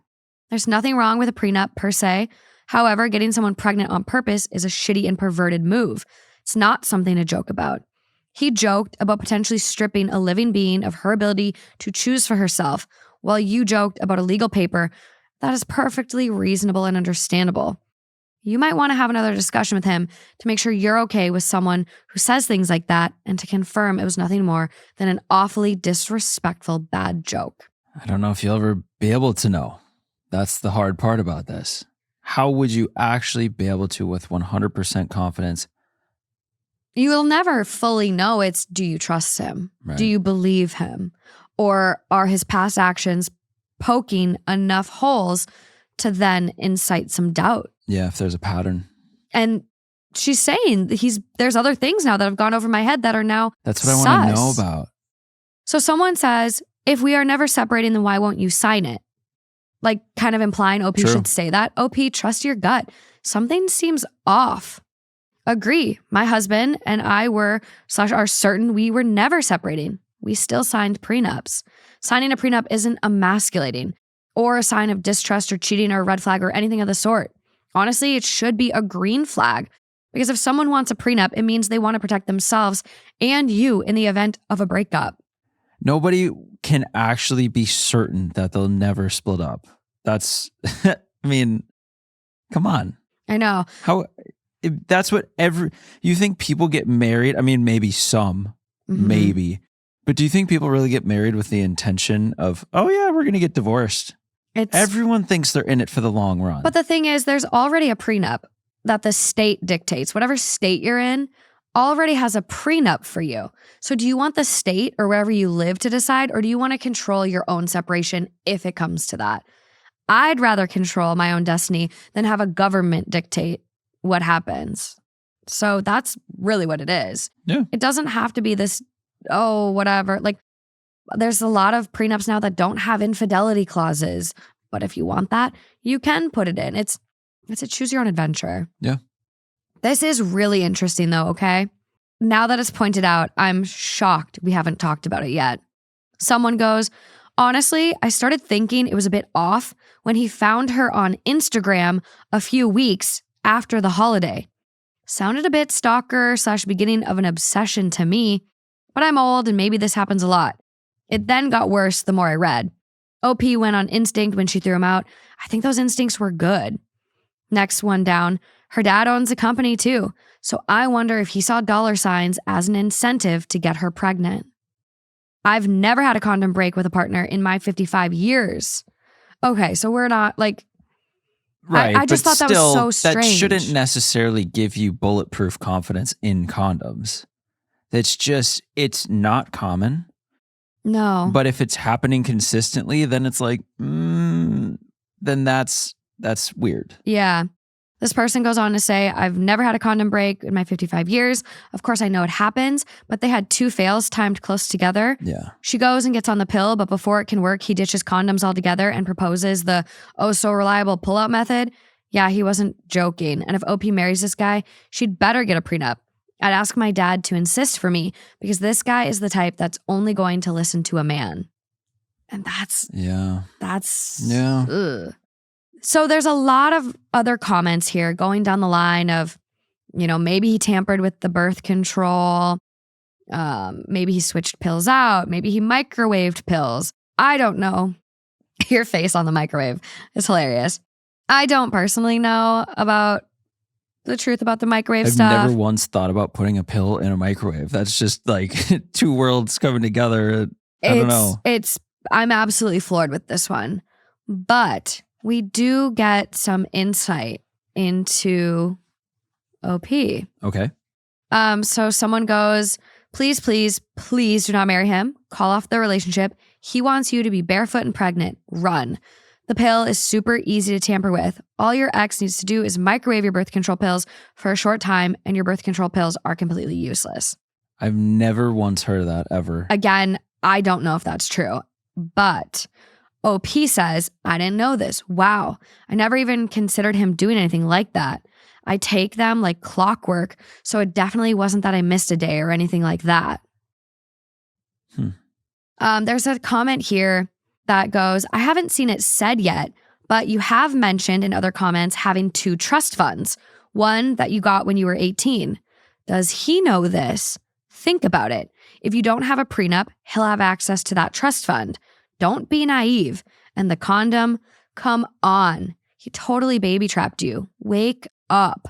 A: There's nothing wrong with a prenup per se. However, getting someone pregnant on purpose is a shitty and perverted move. It's not something to joke about. He joked about potentially stripping a living being of her ability to choose for herself, while you joked about a legal paper that is perfectly reasonable and understandable. You might want to have another discussion with him to make sure you're okay with someone who says things like that and to confirm it was nothing more than an awfully disrespectful bad joke.
B: I don't know if you'll ever be able to know. That's the hard part about this. How would you actually be able to, with 100% confidence?
A: You will never fully know. It's, do you trust him?
B: Right.
A: Do you believe him? Or are his past actions poking enough holes to then incite some doubt.
B: Yeah, if there's a pattern.
A: And she's saying there's other things now that have gone over my head that are now
B: That's what I want to know about.
A: So someone says, if we are never separating, then why won't you sign it? Like kind of implying OP should say that. OP, trust your gut. Something seems off. Agree. My husband and I are certain we were never separating. We still signed prenups. Signing a prenup isn't emasculating or a sign of distrust or cheating or a red flag or anything of the sort. Honestly, it should be a green flag, because if someone wants a prenup, it means they want to protect themselves and you in the event of a breakup.
B: Nobody can actually be certain that they'll never split up. That's, I mean, come on.
A: I know.
B: That's what you think people get married? I mean, maybe some, maybe. But do you think people really get married with the intention of, oh yeah, we're going to get divorced? Everyone thinks they're in it for the long run.
A: But the thing is, there's already a prenup that the state dictates. Whatever state you're in already has a prenup for you. So do you want the state or wherever you live to decide, or do you want to control your own separation if it comes to that? I'd rather control my own destiny than have a government dictate what happens. So that's really what it is.
B: Yeah.
A: It doesn't have to be this, whatever. Like, there's a lot of prenups now that don't have infidelity clauses. But if you want that, you can put it in. It's a choose your own adventure.
B: Yeah.
A: This is really interesting though, okay? Now that it's pointed out, I'm shocked we haven't talked about it yet. Someone goes, honestly, I started thinking it was a bit off when he found her on Instagram a few weeks after the holiday. Sounded a bit stalker / beginning of an obsession to me, but I'm old and maybe this happens a lot. It then got worse the more I read. OP went on instinct when she threw him out. I think those instincts were good. Next one down, her dad owns a company too, so I wonder if he saw dollar signs as an incentive to get her pregnant. I've never had a condom break with a partner in my 55 years. Okay, so we're not like...
B: Right,
A: I just thought that was so strange.
B: That shouldn't necessarily give you bulletproof confidence in condoms. It's not common.
A: No.
B: But if it's happening consistently, then it's like, then that's weird.
A: Yeah. This person goes on to say, I've never had a condom break in my 55 years. Of course, I know it happens, but they had 2 fails timed close together.
B: Yeah.
A: She goes and gets on the pill, but before it can work, he ditches condoms altogether and proposes the oh-so-reliable pull-out method. Yeah, he wasn't joking. And if OP marries this guy, she'd better get a prenup. I'd ask my dad to insist for me because this guy is the type that's only going to listen to a man. And that's...
B: Yeah.
A: Ugh. So there's a lot of other comments here going down the line of, maybe he tampered with the birth control. Maybe he switched pills out. Maybe he microwaved pills. I don't know. Your face on the microwave is hilarious. I don't personally know about the truth about the microwave stuff.
B: I've never once thought about putting a pill in a microwave. That's just like two worlds coming together. I don't know.
A: I'm absolutely floored with this one. But we do get some insight into OP.
B: Okay.
A: So someone goes, please do not marry him. Call off the relationship. He wants you to be barefoot and pregnant. Run. The pill is super easy to tamper with. All your ex needs to do is microwave your birth control pills for a short time, and your birth control pills are completely useless.
B: I've never once heard of that ever.
A: Again, I don't know if that's true, but OP says, I didn't know this. Wow. I never even considered him doing anything like that. I take them like clockwork, so it definitely wasn't that I missed a day or anything like that. There's a comment here that goes, I haven't seen it said yet, but you have mentioned in other comments having 2 trust funds, one that you got when you were 18. Does he know this? Think about it. If you don't have a prenup, he'll have access to that trust fund. Don't be naive. And the condom, come on. He totally baby trapped you. Wake up.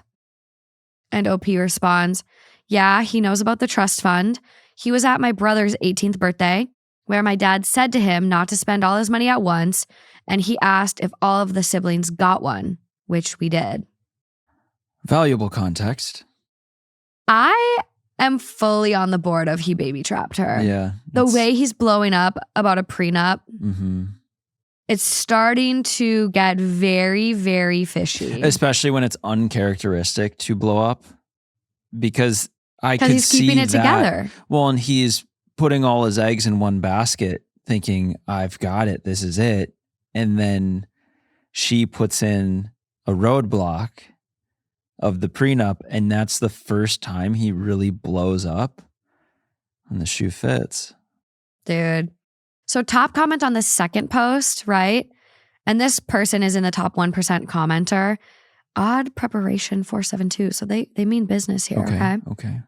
A: And OP responds, yeah, he knows about the trust fund. He was at my brother's 18th birthday, where my dad said to him not to spend all his money at once, and he asked if all of the siblings got one, which we did.
B: Valuable context.
A: I am fully on the board of he baby trapped her.
B: Yeah.
A: The way he's blowing up about a prenup.
B: Mm-hmm.
A: It's starting to get very, very fishy.
B: Especially when it's uncharacteristic to blow up. Because I could
A: he's
B: see
A: keeping it
B: that.
A: together.
B: Well, and he's putting all his eggs in one basket thinking, I've got it, this is it. And then she puts in a roadblock of the prenup, and that's the first time he really blows up, and the shoe fits.
A: Dude. So top comment on the second post, right? And this person is in the top 1% commenter. Odd preparation 472. So they mean business here,
B: Okay.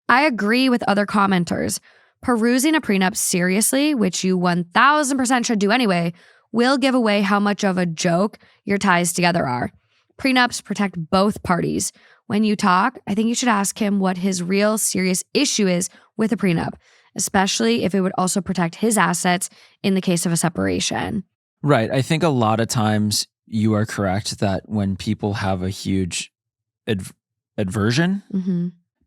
A: I agree with other commenters. Perusing a prenup seriously, which you 1000% should do anyway, will give away how much of a joke your ties together are. Prenups protect both parties. When you talk, I think you should ask him what his real serious issue is with a prenup, especially if it would also protect his assets in the case of a separation.
B: Right. I think a lot of times you are correct that when people have a huge aversion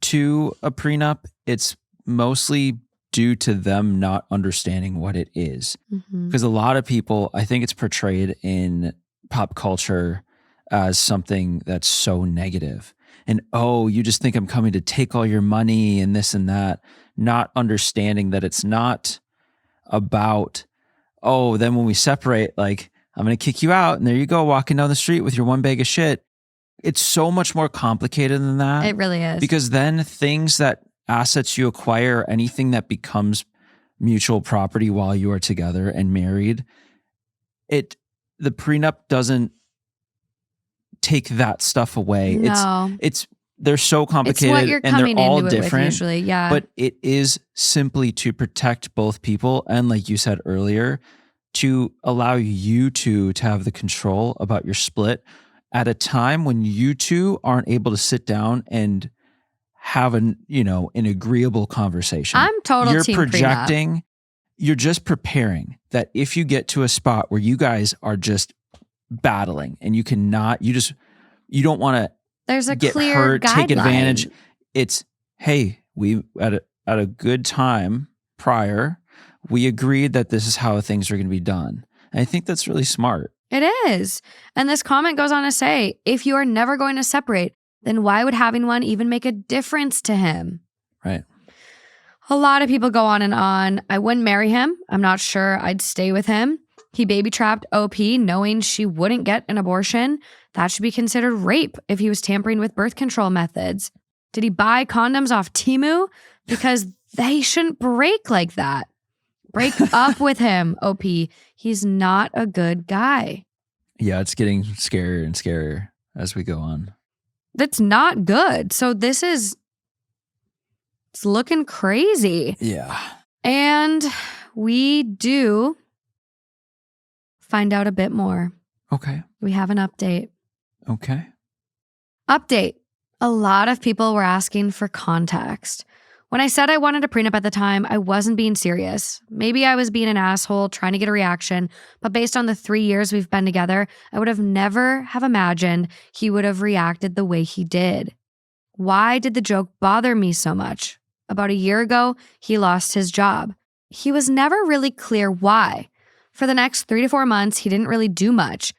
B: to a prenup, it's mostly due to them not understanding what it is. Because a lot of people, I think it's portrayed in pop culture as something that's so negative. And, oh, you just think I'm coming to take all your money and this and that, not understanding that it's not about, oh, then when we separate, like, I'm going to kick you out and there you go, walking down the street with your one bag of shit. It's so much more complicated than that.
A: It really is.
B: Because then assets you acquire, anything that becomes mutual property while you are together and married, the prenup doesn't take that stuff away.
A: No.
B: They're so complicated,
A: it's what you're
B: and they're all different.
A: Usually, yeah.
B: But it is simply to protect both people, and like you said earlier, to allow you two to have the control about your split at a time when you two aren't able to sit down and have an agreeable conversation.
A: I'm total
B: You're
A: team
B: projecting.
A: prenup.
B: You're just preparing that if you get to a spot where you guys are just battling and you don't want to
A: there's a
B: get
A: clear
B: hurt,
A: guideline.
B: take advantage. It's, hey, we at a good time prior, we agreed that this is how things are going to be done. And I think that's really smart.
A: It is. And this comment goes on to say, if you are never going to separate, then why would having one even make a difference to him?
B: Right.
A: A lot of people go on and on. I wouldn't marry him. I'm not sure I'd stay with him. He baby trapped OP knowing she wouldn't get an abortion. That should be considered rape if he was tampering with birth control methods. Did he buy condoms off Temu? Because they shouldn't break like that. Break up with him, OP. He's not a good guy.
B: Yeah, it's getting scarier and scarier as we go on.
A: That's not good. So it's looking crazy.
B: Yeah.
A: And we do find out a bit more.
B: Okay.
A: We have an update.
B: Okay.
A: Update. A lot of people were asking for context. When I said I wanted a prenup at the time, I wasn't being serious. Maybe I was being an asshole trying to get a reaction, but based on the 3 years we've been together, I would have never have imagined he would have reacted the way he did. Why did the joke bother me so much? About a year ago, he lost his job. He was never really clear why. For the next 3 to 4 months, he didn't really do much.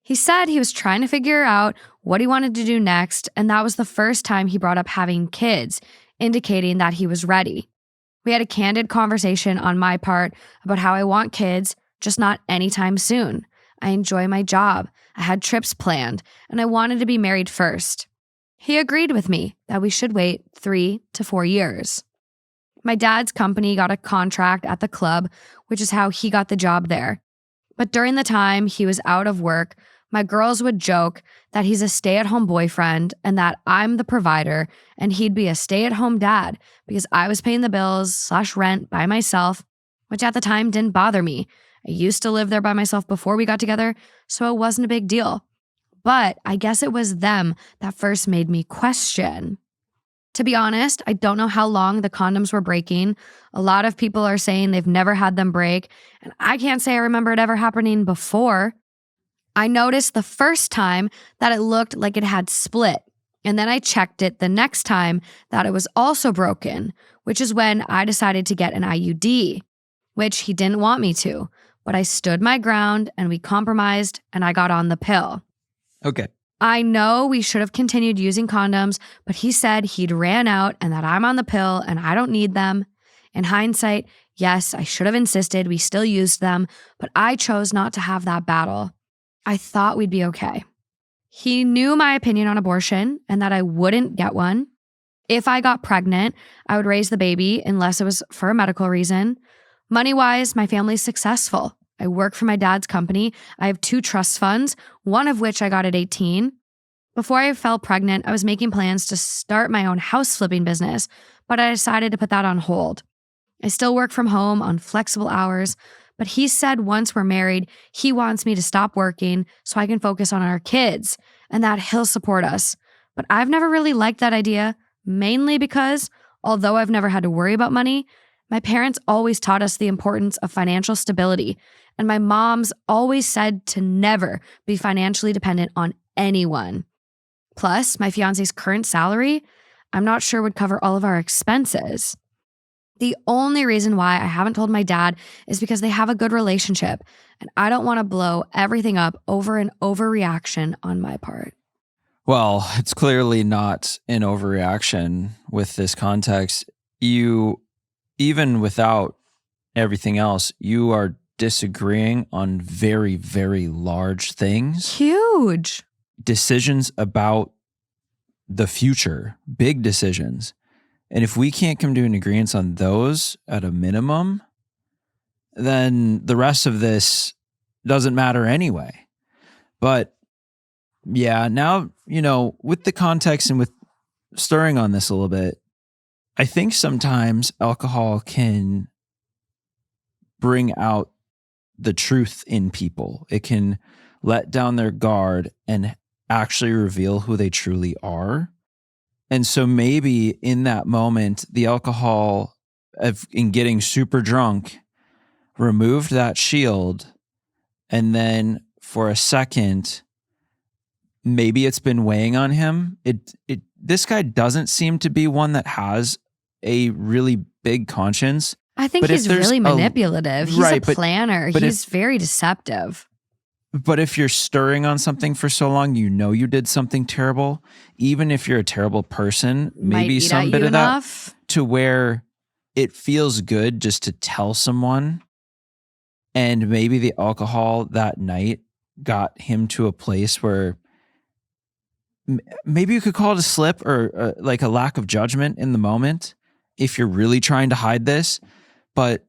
A: He said he was trying to figure out what he wanted to do next, and that was the first time he brought up having kids, indicating that he was ready. We had a candid conversation on my part about how I want kids, just not anytime soon. I enjoy my job. I had trips planned, and I wanted to be married first. He agreed with me that we should wait 3 to 4 years. My dad's company got a contract at the club, which is how he got the job there. But during the time he was out of work, my girls would joke that he's a stay-at-home boyfriend and that I'm the provider and he'd be a stay-at-home dad because I was paying the bills / rent by myself, which at the time didn't bother me. I used to live there by myself before we got together, so it wasn't a big deal. But I guess it was them that first made me question. To be honest, I don't know how long the condoms were breaking. A lot of people are saying they've never had them break, and I can't say I remember it ever happening before. I noticed the first time that it looked like it had split, and then I checked it the next time that it was also broken, which is when I decided to get an IUD, which he didn't want me to. but I stood my ground and we compromised and I got on the pill.
B: Okay.
A: I know we should have continued using condoms, but he said he'd ran out and that I'm on the pill and I don't need them. In hindsight, yes, I should have insisted we still used them, but I chose not to have that battle. I thought we'd be okay. He knew my opinion on abortion and that I wouldn't get one. If I got pregnant, I would raise the baby unless it was for a medical reason. Money-wise, my family's successful. I work for my dad's company. I have 2 trust funds, one of which I got at 18. Before I fell pregnant, I was making plans to start my own house flipping business, but I decided to put that on hold. I still work from home on flexible hours, but he said once we're married, he wants me to stop working so I can focus on our kids and that he'll support us. But I've never really liked that idea, mainly because, although I've never had to worry about money, my parents always taught us the importance of financial stability, and my mom's always said to never be financially dependent on anyone. Plus, my fiance's current salary, I'm not sure would cover all of our expenses. The only reason why I haven't told my dad is because they have a good relationship, and I don't want to blow everything up over an overreaction on my part.
B: Well, it's clearly not an overreaction with this context. You, even without everything else, you are disagreeing on very, very large things.
A: Huge.
B: Decisions about the future, big decisions. And if we can't come to an agreement on those at a minimum, then the rest of this doesn't matter anyway. But yeah, now, with the context and with stirring on this a little bit, I think sometimes alcohol can bring out the truth in people. It can let down their guard and actually reveal who they truly are. And so maybe in that moment, the alcohol in getting super drunk removed that shield. And then for a second, maybe it's been weighing on him. This guy doesn't seem to be one that has a really big conscience.
A: I think he's really manipulative. He's
B: right,
A: a planner. He's very deceptive.
B: But if you're stirring on something for so long, you did something terrible. Even if you're a terrible person, maybe some bit of that to where it feels good just to tell someone. And maybe the alcohol that night got him to a place where maybe you could call it a slip or like a lack of judgment in the moment if you're really trying to hide this. But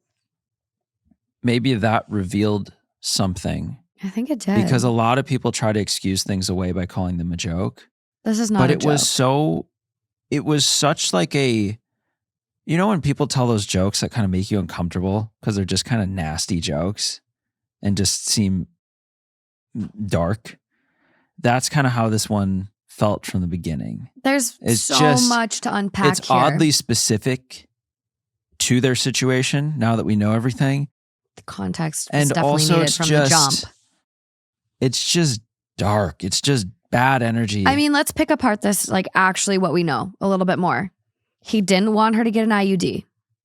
B: maybe that revealed something.
A: I think it did.
B: Because a lot of people try to excuse things away by calling them a joke.
A: This is not a joke.
B: But it was such like a, when people tell those jokes that kind of make you uncomfortable because they're just kind of nasty jokes and just seem dark. That's kind of how this one felt from the beginning.
A: There's so much to unpack
B: It's
A: here.
B: oddly specific to their situation now that we know everything.
A: The context
B: and
A: is definitely
B: also
A: needed from the jump.
B: It's just dark. It's just bad energy.
A: I mean, let's pick apart this, like actually what we know a little bit more. He didn't want her to get an IUD.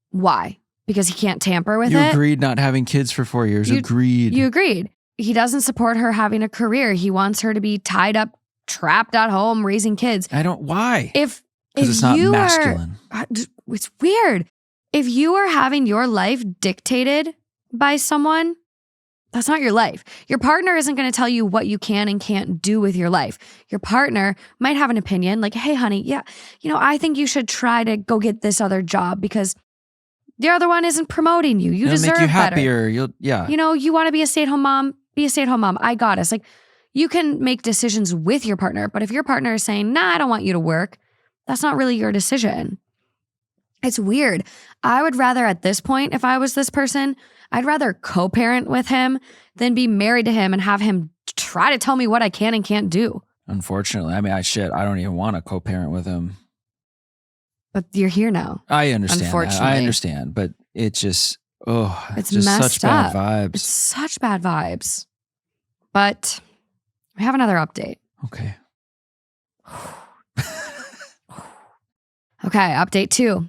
A: Why? Because he can't tamper with it?
B: You agreed not having kids for 4 years. Agreed.
A: You agreed. He doesn't support her having a career. He wants her to be tied up, trapped at home, raising kids.
B: Why?
A: Because
B: it's not masculine.
A: It's weird. If you are having your life dictated by someone, that's not your life. Your partner isn't going to tell you what you can and can't do with your life. Your partner might have an opinion like, hey, honey, yeah, I think you should try to go get this other job because the other one isn't promoting you. You deserve
B: make you
A: better.
B: Happier.
A: You want to be a stay-at-home mom, be a stay-at-home mom. I got us. Like, you can make decisions with your partner, but if your partner is saying, nah, I don't want you to work, that's not really your decision. It's weird. I would rather at this point, if I was this person, I'd rather co-parent with him than be married to him and have him try to tell me what I can and can't do.
B: Unfortunately. I mean, I don't even want to co-parent with him.
A: But you're here now.
B: I understand.
A: Unfortunately.
B: I understand. But it's just,
A: it's
B: just
A: messed
B: such bad
A: up.
B: vibes.
A: It's such bad vibes. But we have another update.
B: Okay.
A: Okay, update 2.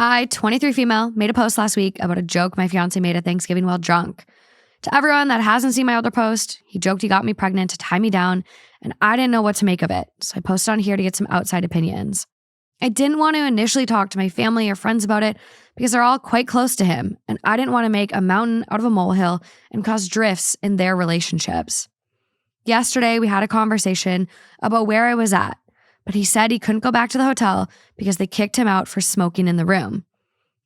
A: I, 23 female, made a post last week about a joke my fiancé made at Thanksgiving while drunk. To everyone that hasn't seen my older post, he joked he got me pregnant to tie me down, and I didn't know what to make of it, so I posted on here to get some outside opinions. I didn't want to initially talk to my family or friends about it because they're all quite close to him, and I didn't want to make a mountain out of a molehill and cause drifts in their relationships. Yesterday, we had a conversation about where I was at, but he said he couldn't go back to the hotel because they kicked him out for smoking in the room.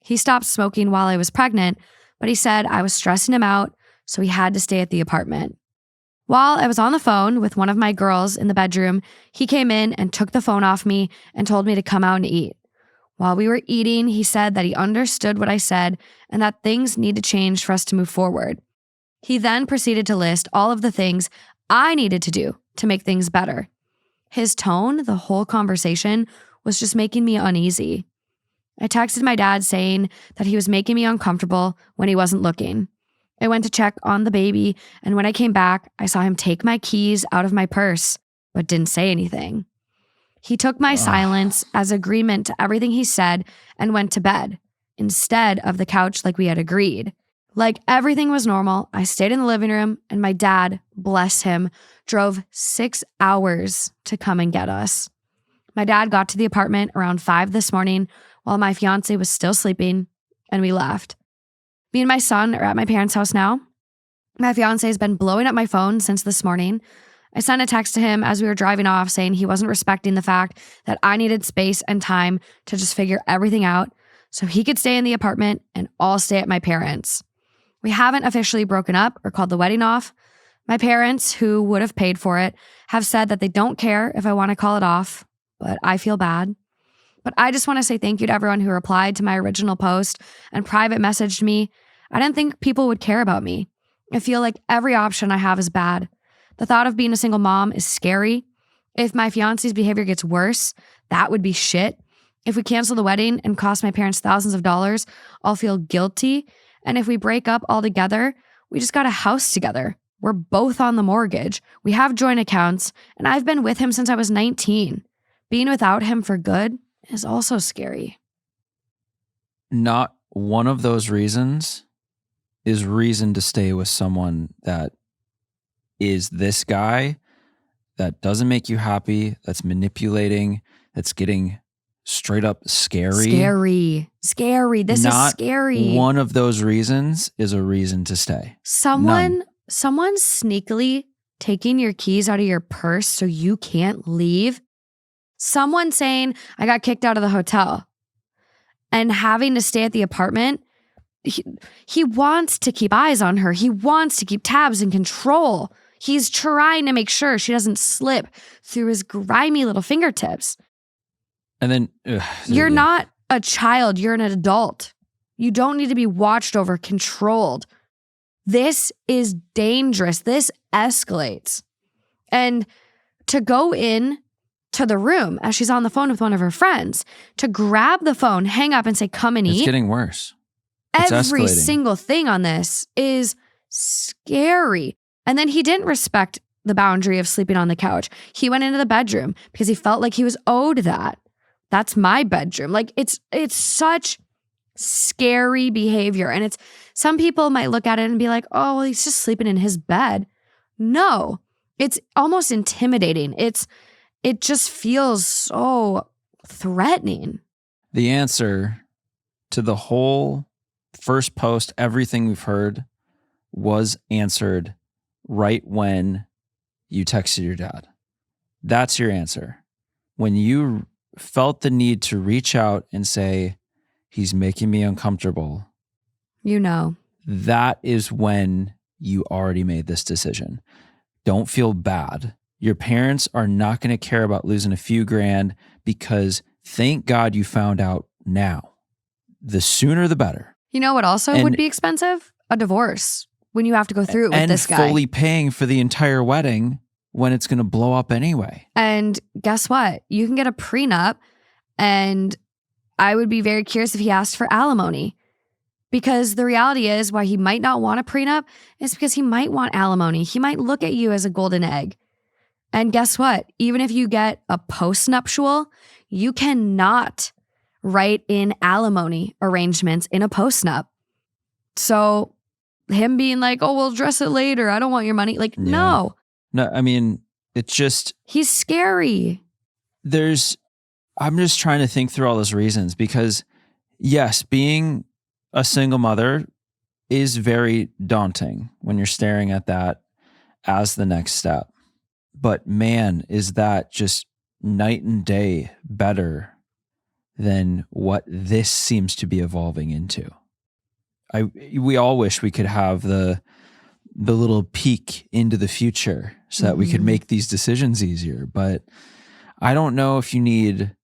A: He stopped smoking while I was pregnant, but he said I was stressing him out, so he had to stay at the apartment. While I was on the phone with one of my girls in the bedroom, he came in and took the phone off me and told me to come out and eat. While we were eating, he said that he understood what I said and that things need to change for us to move forward. He then proceeded to list all of the things I needed to do to make things better. His tone, the whole conversation, was just making me uneasy. I texted my dad saying that he was making me uncomfortable when he wasn't looking. I went to check on the baby, and when I came back, I saw him take my keys out of my purse, but didn't say anything. He took my silence as agreement to everything he said and went to bed, instead of the couch like we had agreed. Like everything was normal, I stayed in the living room, and my dad, bless him, drove 6 hours to come and get us. My dad got to the apartment around 5 this morning while my fiancé was still sleeping, and we left. Me and my son are at my parents' house now. My fiancé has been blowing up my phone since this morning. I sent a text to him as we were driving off saying he wasn't respecting the fact that I needed space and time to just figure everything out so he could stay in the apartment and I'll stay at my parents'. We haven't officially broken up or called the wedding off. My parents, who would have paid for it, have said that they don't care if I want to call it off, but I feel bad. But I just want to say thank you to everyone who replied to my original post and private messaged me. I didn't think people would care about me. I feel like every option I have is bad. The thought of being a single mom is scary. If my fiance's behavior gets worse, that would be shit. If we cancel the wedding and cost my parents thousands of dollars, I'll feel guilty. And if we break up altogether, we just got a house together. We're both on the mortgage. We have joint accounts, and I've been with him since I was 19. Being without him for good is also scary.
B: Not one of those reasons is reason to stay with someone that is this guy, that doesn't make you happy, that's manipulating, that's getting straight up scary.
A: Scary. This is scary.
B: Not one of those reasons is a reason to stay.
A: Someone sneakily taking your keys out of your purse so you can't leave. Someone saying, I got kicked out of the hotel and having to stay at the apartment. He wants to keep eyes on her. He wants to keep tabs and control. He's trying to make sure she doesn't slip through his grimy little fingertips.
B: And then
A: you're not a child. You're an adult. You don't need to be watched over, controlled. This is dangerous. This escalates. And to go in to the room as she's on the phone with one of her friends, to grab the phone, hang up and say, come and eat.
B: It's getting worse.
A: Every single thing on this is scary. And then he didn't respect the boundary of sleeping on the couch. He went into the bedroom because he felt like he was owed that. That's my bedroom. Like it's such scary behavior. And it's, some people might look at it and be like, oh, well, he's just sleeping in his bed. No, it's almost intimidating. It just feels so threatening.
B: The answer to the whole first post, everything we've heard, was answered right when you texted your dad. That's your answer. When you felt the need to reach out and say, he's making me uncomfortable.
A: You know.
B: That is when you already made this decision. Don't feel bad. Your parents are not going to care about losing a few grand because thank God you found out now. The sooner the better.
A: You know what also would be expensive? A divorce when you have to go through it with this guy.
B: And fully paying for the entire wedding when it's going to blow up anyway.
A: And guess what? You can get a prenup, and I would be very curious if he asked for alimony. Because the reality is why he might not want a prenup is because he might want alimony. He might look at you as a golden egg. And guess what? Even if you get a postnuptial, you cannot write in alimony arrangements in a postnup. So him being like, oh, we'll dress it later. I don't want your money. Like, no.
B: No, I mean, it's just...
A: He's scary.
B: I'm just trying to think through all those reasons because, yes, being a single mother is very daunting when you're staring at that as the next step. But man, is that just night and day better than what this seems to be evolving into. We all wish we could have the little peek into the future so that we could make these decisions easier. But I don't know if you need...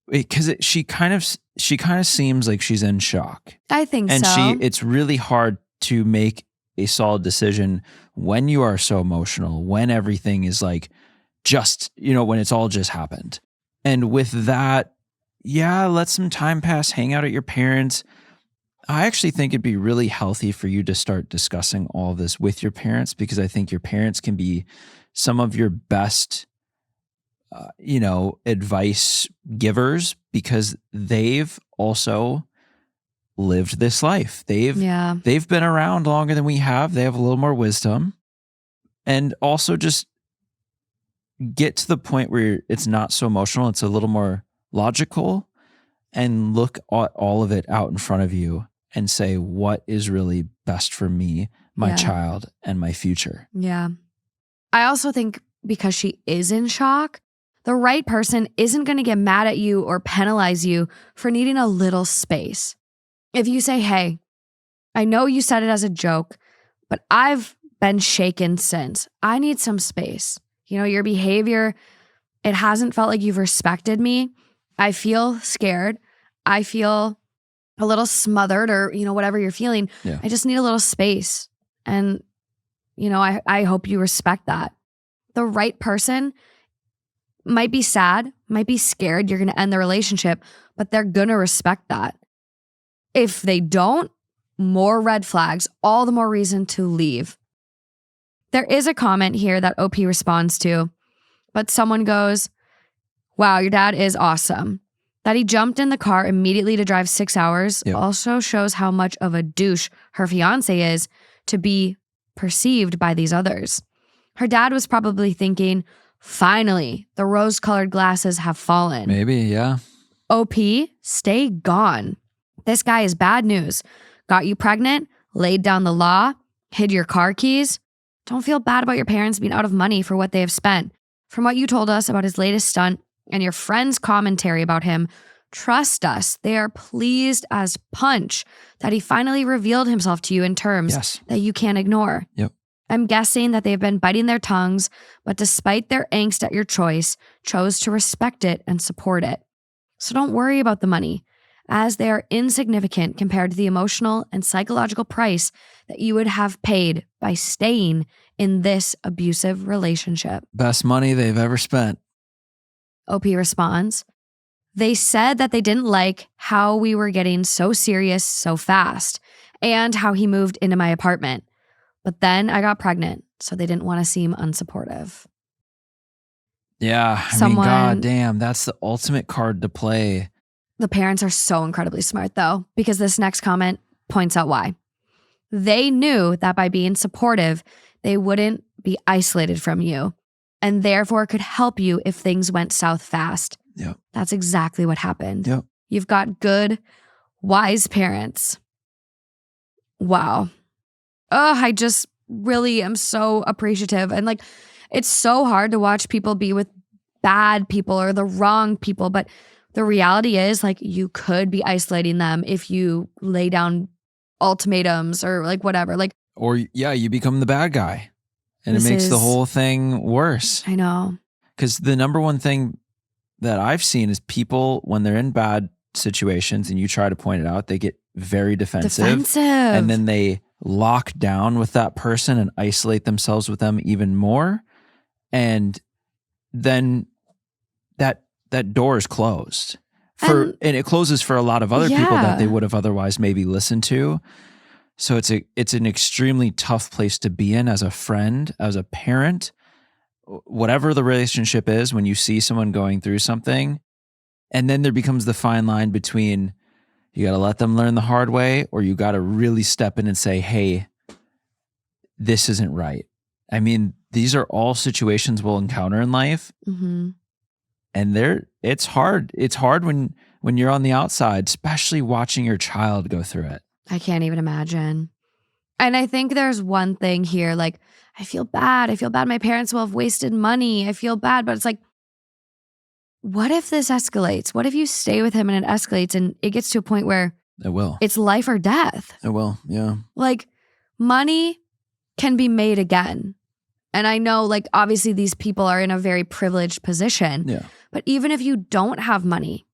B: Because she kind of seems like she's in shock.
A: I think
B: and
A: so.
B: It's really hard to make a solid decision when you are so emotional, when everything is like just, when it's all just happened. And with that, let some time pass, hang out at your parents'. I actually think it'd be really healthy for you to start discussing all this with your parents because I think your parents can be some of your best advice givers because they've also lived this life. They've been around longer than we have. They have a little more wisdom and also just get to the point where it's not so emotional. It's a little more logical and look at all of it out in front of you and say, what is really best for me, my child, and my future?
A: Yeah. I also think because she is in shock, the right person isn't going to get mad at you or penalize you for needing a little space. If you say, hey, I know you said it as a joke, but I've been shaken since. I need some space. Your behavior, it hasn't felt like you've respected me. I feel scared. I feel a little smothered or, whatever you're feeling.
B: Yeah.
A: I just need a little space. And, I hope you respect that. The right person might be sad, might be scared you're going to end the relationship, but they're going to respect that. If they don't, more red flags, all the more reason to leave. There is a comment here that OP responds to, but someone goes, wow, your dad is awesome. That he jumped in the car immediately to drive 6 hours also shows how much of a douche her fiancé is to be perceived by these others. Her dad was probably thinking, finally, the rose-colored glasses have fallen.
B: Maybe, yeah.
A: OP, stay gone. This guy is bad news. Got you pregnant, laid down the law, hid your car keys. Don't feel bad about your parents being out of money for what they have spent. From what you told us about his latest stunt and your friend's commentary about him, trust us, they are pleased as punch that he finally revealed himself to you in terms that you can't ignore.
B: Yep.
A: I'm guessing that they've been biting their tongues, but despite their angst at your choice, chose to respect it and support it. So don't worry about the money, as they are insignificant compared to the emotional and psychological price that you would have paid by staying in this abusive relationship.
B: Best money they've ever spent.
A: OP responds, they said that they didn't like how we were getting so serious so fast and how he moved into my apartment. But then I got pregnant, so they didn't want to seem unsupportive.
B: Yeah, I mean, god damn, that's the ultimate card to play.
A: The parents are so incredibly smart, though, because this next comment points out why. They knew that by being supportive, they wouldn't be isolated from you and therefore could help you if things went south fast.
B: Yep.
A: That's exactly what happened.
B: Yep.
A: You've got good, wise parents. Wow. Oh, I just really am so appreciative. And it's so hard to watch people be with bad people or the wrong people. But the reality is you could be isolating them if you lay down ultimatums or whatever.
B: Or you become the bad guy and it makes the whole thing worse.
A: I know.
B: Because the number one thing that I've seen is people, when they're in bad situations and you try to point it out, they get very defensive. And then they lock down with that person and isolate themselves with them even more. And then that door is closed and it closes for a lot of other people that they would have otherwise maybe listened to. So it's an extremely tough place to be in as a friend, as a parent, whatever the relationship is, when you see someone going through something. And then there becomes the fine line between, You got to let them learn the hard way, or you got to really step in and say, hey, this isn't right. I mean, these are all situations we'll encounter in life.
A: Mm-hmm.
B: And it's hard. It's hard when you're on the outside, especially watching your child go through it.
A: I can't even imagine. And I think there's one thing here, like, I feel bad. I feel bad my parents will have wasted money. I feel bad. But it's like, what if this escalates? What if you stay with him and it escalates and it gets to a point where
B: It will.
A: it's life or death?
B: It will, yeah.
A: Like, money can be made again. And I know, like, obviously these people are in a very privileged position.
B: Yeah.
A: But even if you don't have money,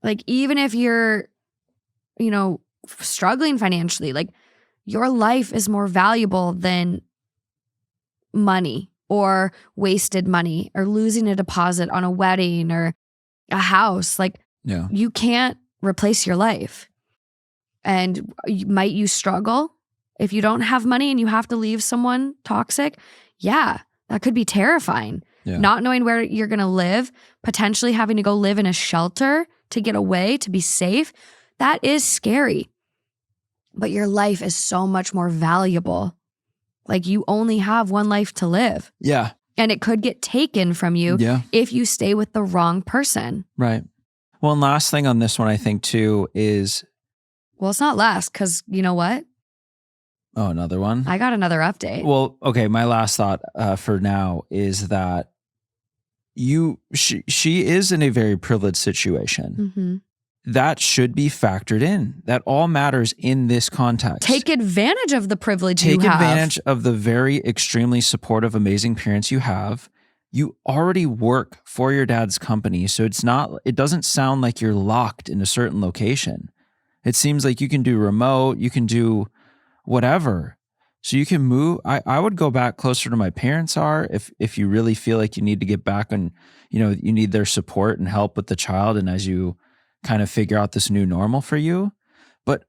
A: like, even if you're, struggling financially, like, your life is more valuable than money or wasted money or losing a deposit on a wedding or a house. Like, you can't replace your life. And might you struggle if you don't have money and you have to leave someone toxic? Yeah, that could be terrifying.
B: Yeah.
A: Not knowing where you're going to live, potentially having to go live in a shelter to get away, to be safe. That is scary. But your life is so much more valuable. Like, you only have one life to live.
B: Yeah.
A: And it could get taken from you if you stay with the wrong person.
B: Right. Well, and last thing on this one, I think too is...
A: Well, it's not last because you know what?
B: Oh, another one?
A: I got another update.
B: Well, okay. My last thought for now is that she is in a very privileged situation.
A: Mm-hmm.
B: That should be factored in. That all matters in this context.
A: Take advantage of the privilege you have.
B: Take advantage of the very extremely supportive, amazing parents you have. You already work for your dad's company, so it doesn't sound like you're locked in a certain location. It seems like you can do remote, you can do whatever. So you can move. I would go back closer to my parents are if you really feel like you need to get back on, you need their support and help with the child and as you kind of figure out this new normal for you. But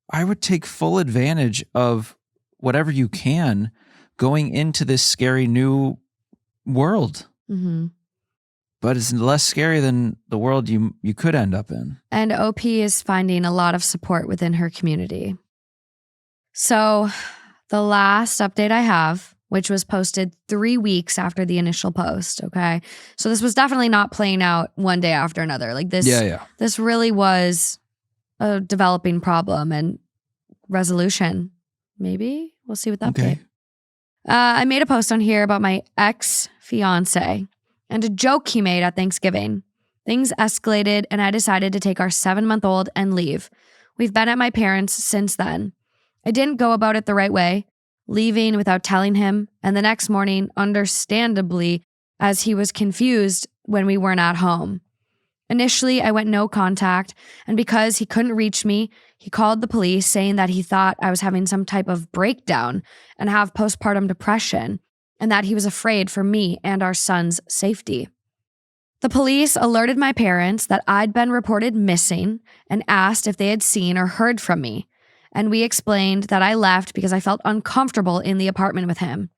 B: I would take full advantage of whatever you can going into this scary new world.
A: Mm-hmm.
B: But it's less scary than the world you could end up in.
A: And OP is finding a lot of support within her community. So the last update I have, which was posted 3 weeks after the initial post, okay? So this was definitely not playing out one day after another. Like this, This really was a developing problem and resolution. Maybe? We'll see with the update. I made a post on here about my ex-fiancé and a joke he made at Thanksgiving. Things escalated and I decided to take our 7-month-old and leave. We've been at my parents' since then. I didn't go about it the right way, leaving without telling him, and the next morning, understandably, as he was confused when we weren't at home. Initially, I went no contact, and because he couldn't reach me, he called the police saying that he thought I was having some type of breakdown and have postpartum depression, and that he was afraid for me and our son's safety. The police alerted my parents that I'd been reported missing and asked if they had seen or heard from me. And we explained that I left because I felt uncomfortable in the apartment with him.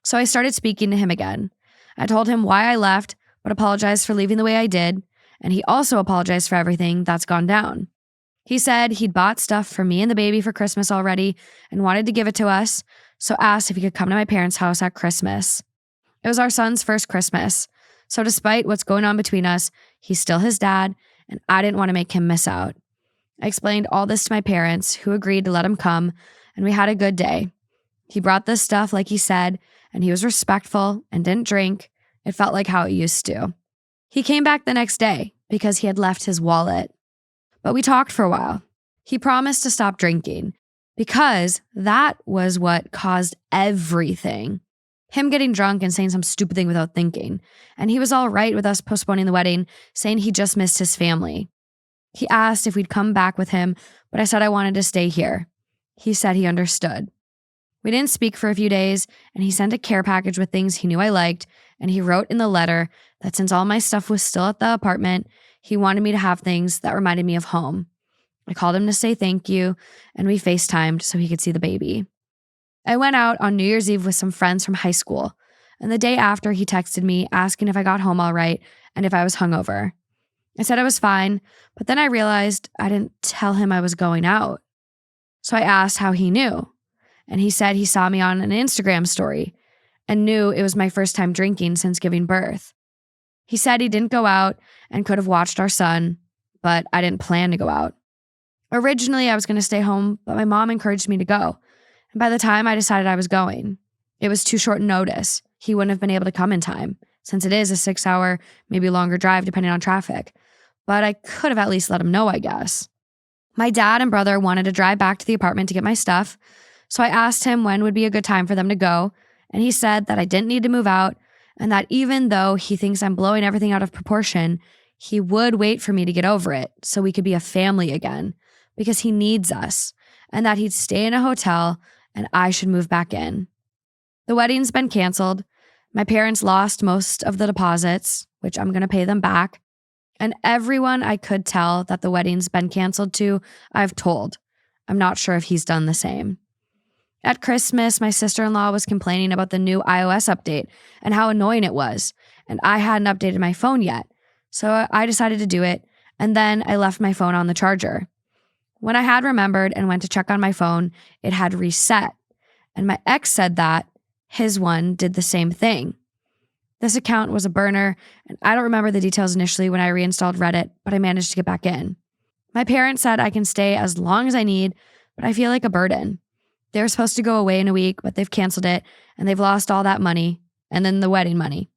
A: So I started speaking to him again. I told him why I left, but apologized for leaving the way I did. And he also apologized for everything that's gone down. He said he'd bought stuff for me and the baby for Christmas already and wanted to give it to us, so asked if he could come to my parents' house at Christmas. It was our son's first Christmas, so despite what's going on between us, he's still his dad, and I didn't want to make him miss out. I explained all this to my parents, who agreed to let him come, and we had a good day. He brought this stuff like he said, and he was respectful and didn't drink. It felt like how it used to. He came back the next day because he had left his wallet. But we talked for a while. He promised to stop drinking because that was what caused everything. Him getting drunk and saying some stupid thing without thinking. And he was all right with us postponing the wedding, saying he just missed his family. He asked if we'd come back with him, but I said I wanted to stay here. He said he understood. We didn't speak for a few days, and he sent a care package with things he knew I liked, and he wrote in the letter that since all my stuff was still at the apartment, he wanted me to have things that reminded me of home. I called him to say thank you, and we FaceTimed so he could see the baby. I went out on New Year's Eve with some friends from high school, and the day after he texted me asking if I got home all right and if I was hungover. I said I was fine, but then I realized I didn't tell him I was going out. So I asked how he knew, and he said he saw me on an Instagram story and knew it was my first time drinking since giving birth. He said he didn't go out and could have watched our son, but I didn't plan to go out. Originally, I was going to stay home, but my mom encouraged me to go. And by the time I decided I was going, it was too short notice. He wouldn't have been able to come in time, since it is a 6-hour, maybe longer drive depending on traffic. But I could have at least let him know, I guess. My dad and brother wanted to drive back to the apartment to get my stuff, so I asked him when would be a good time for them to go, and he said that I didn't need to move out, and that even though he thinks I'm blowing everything out of proportion, he would wait for me to get over it so we could be a family again, because he needs us, and that he'd stay in a hotel and I should move back in. The wedding's been canceled. My parents lost most of the deposits, which I'm going to pay them back. And everyone I could tell that the wedding's been canceled to, I've told. I'm not sure if he's done the same. At Christmas, my sister-in-law was complaining about the new iOS update and how annoying it was, and I hadn't updated my phone yet. So I decided to do it, and then I left my phone on the charger. When I had remembered and went to check on my phone, it had reset, and my ex said that his one did the same thing. This account was a burner, and I don't remember the details initially when I reinstalled Reddit, but I managed to get back in. My parents said I can stay as long as I need, but I feel like a burden. They were supposed to go away in a week, but they've canceled it, and they've lost all that money, and then the wedding money.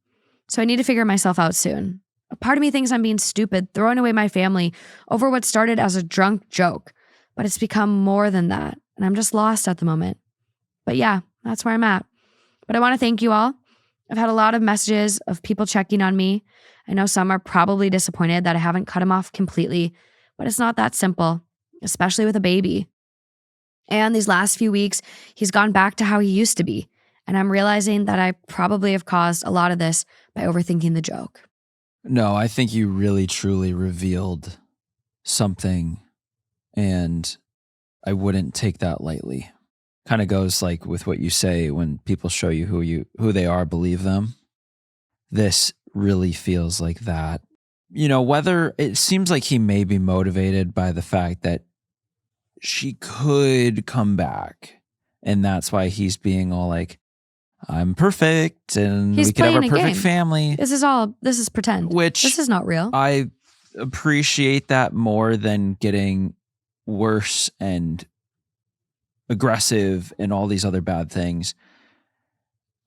A: So I need to figure myself out soon. A part of me thinks I'm being stupid, throwing away my family over what started as a drunk joke, but it's become more than that, and I'm just lost at the moment. But yeah, that's where I'm at. But I want to thank you all. I've had a lot of messages of people checking on me. I know some are probably disappointed that I haven't cut him off completely, but it's not that simple, especially with a baby. And these last few weeks, he's gone back to how he used to be. And I'm realizing that I probably have caused a lot of this by overthinking the joke.
B: No, I think you really, truly revealed something, and I wouldn't take that lightly. Kind of goes like with what you say, when people show you who they are, believe them. This really feels like that. You know, whether it seems like he may be motivated by the fact that she could come back, and that's why he's being all like, I'm perfect and we could have a perfect family.
A: This is pretend.
B: Which
A: this is not real.
B: I appreciate that more than getting worse and aggressive and all these other bad things.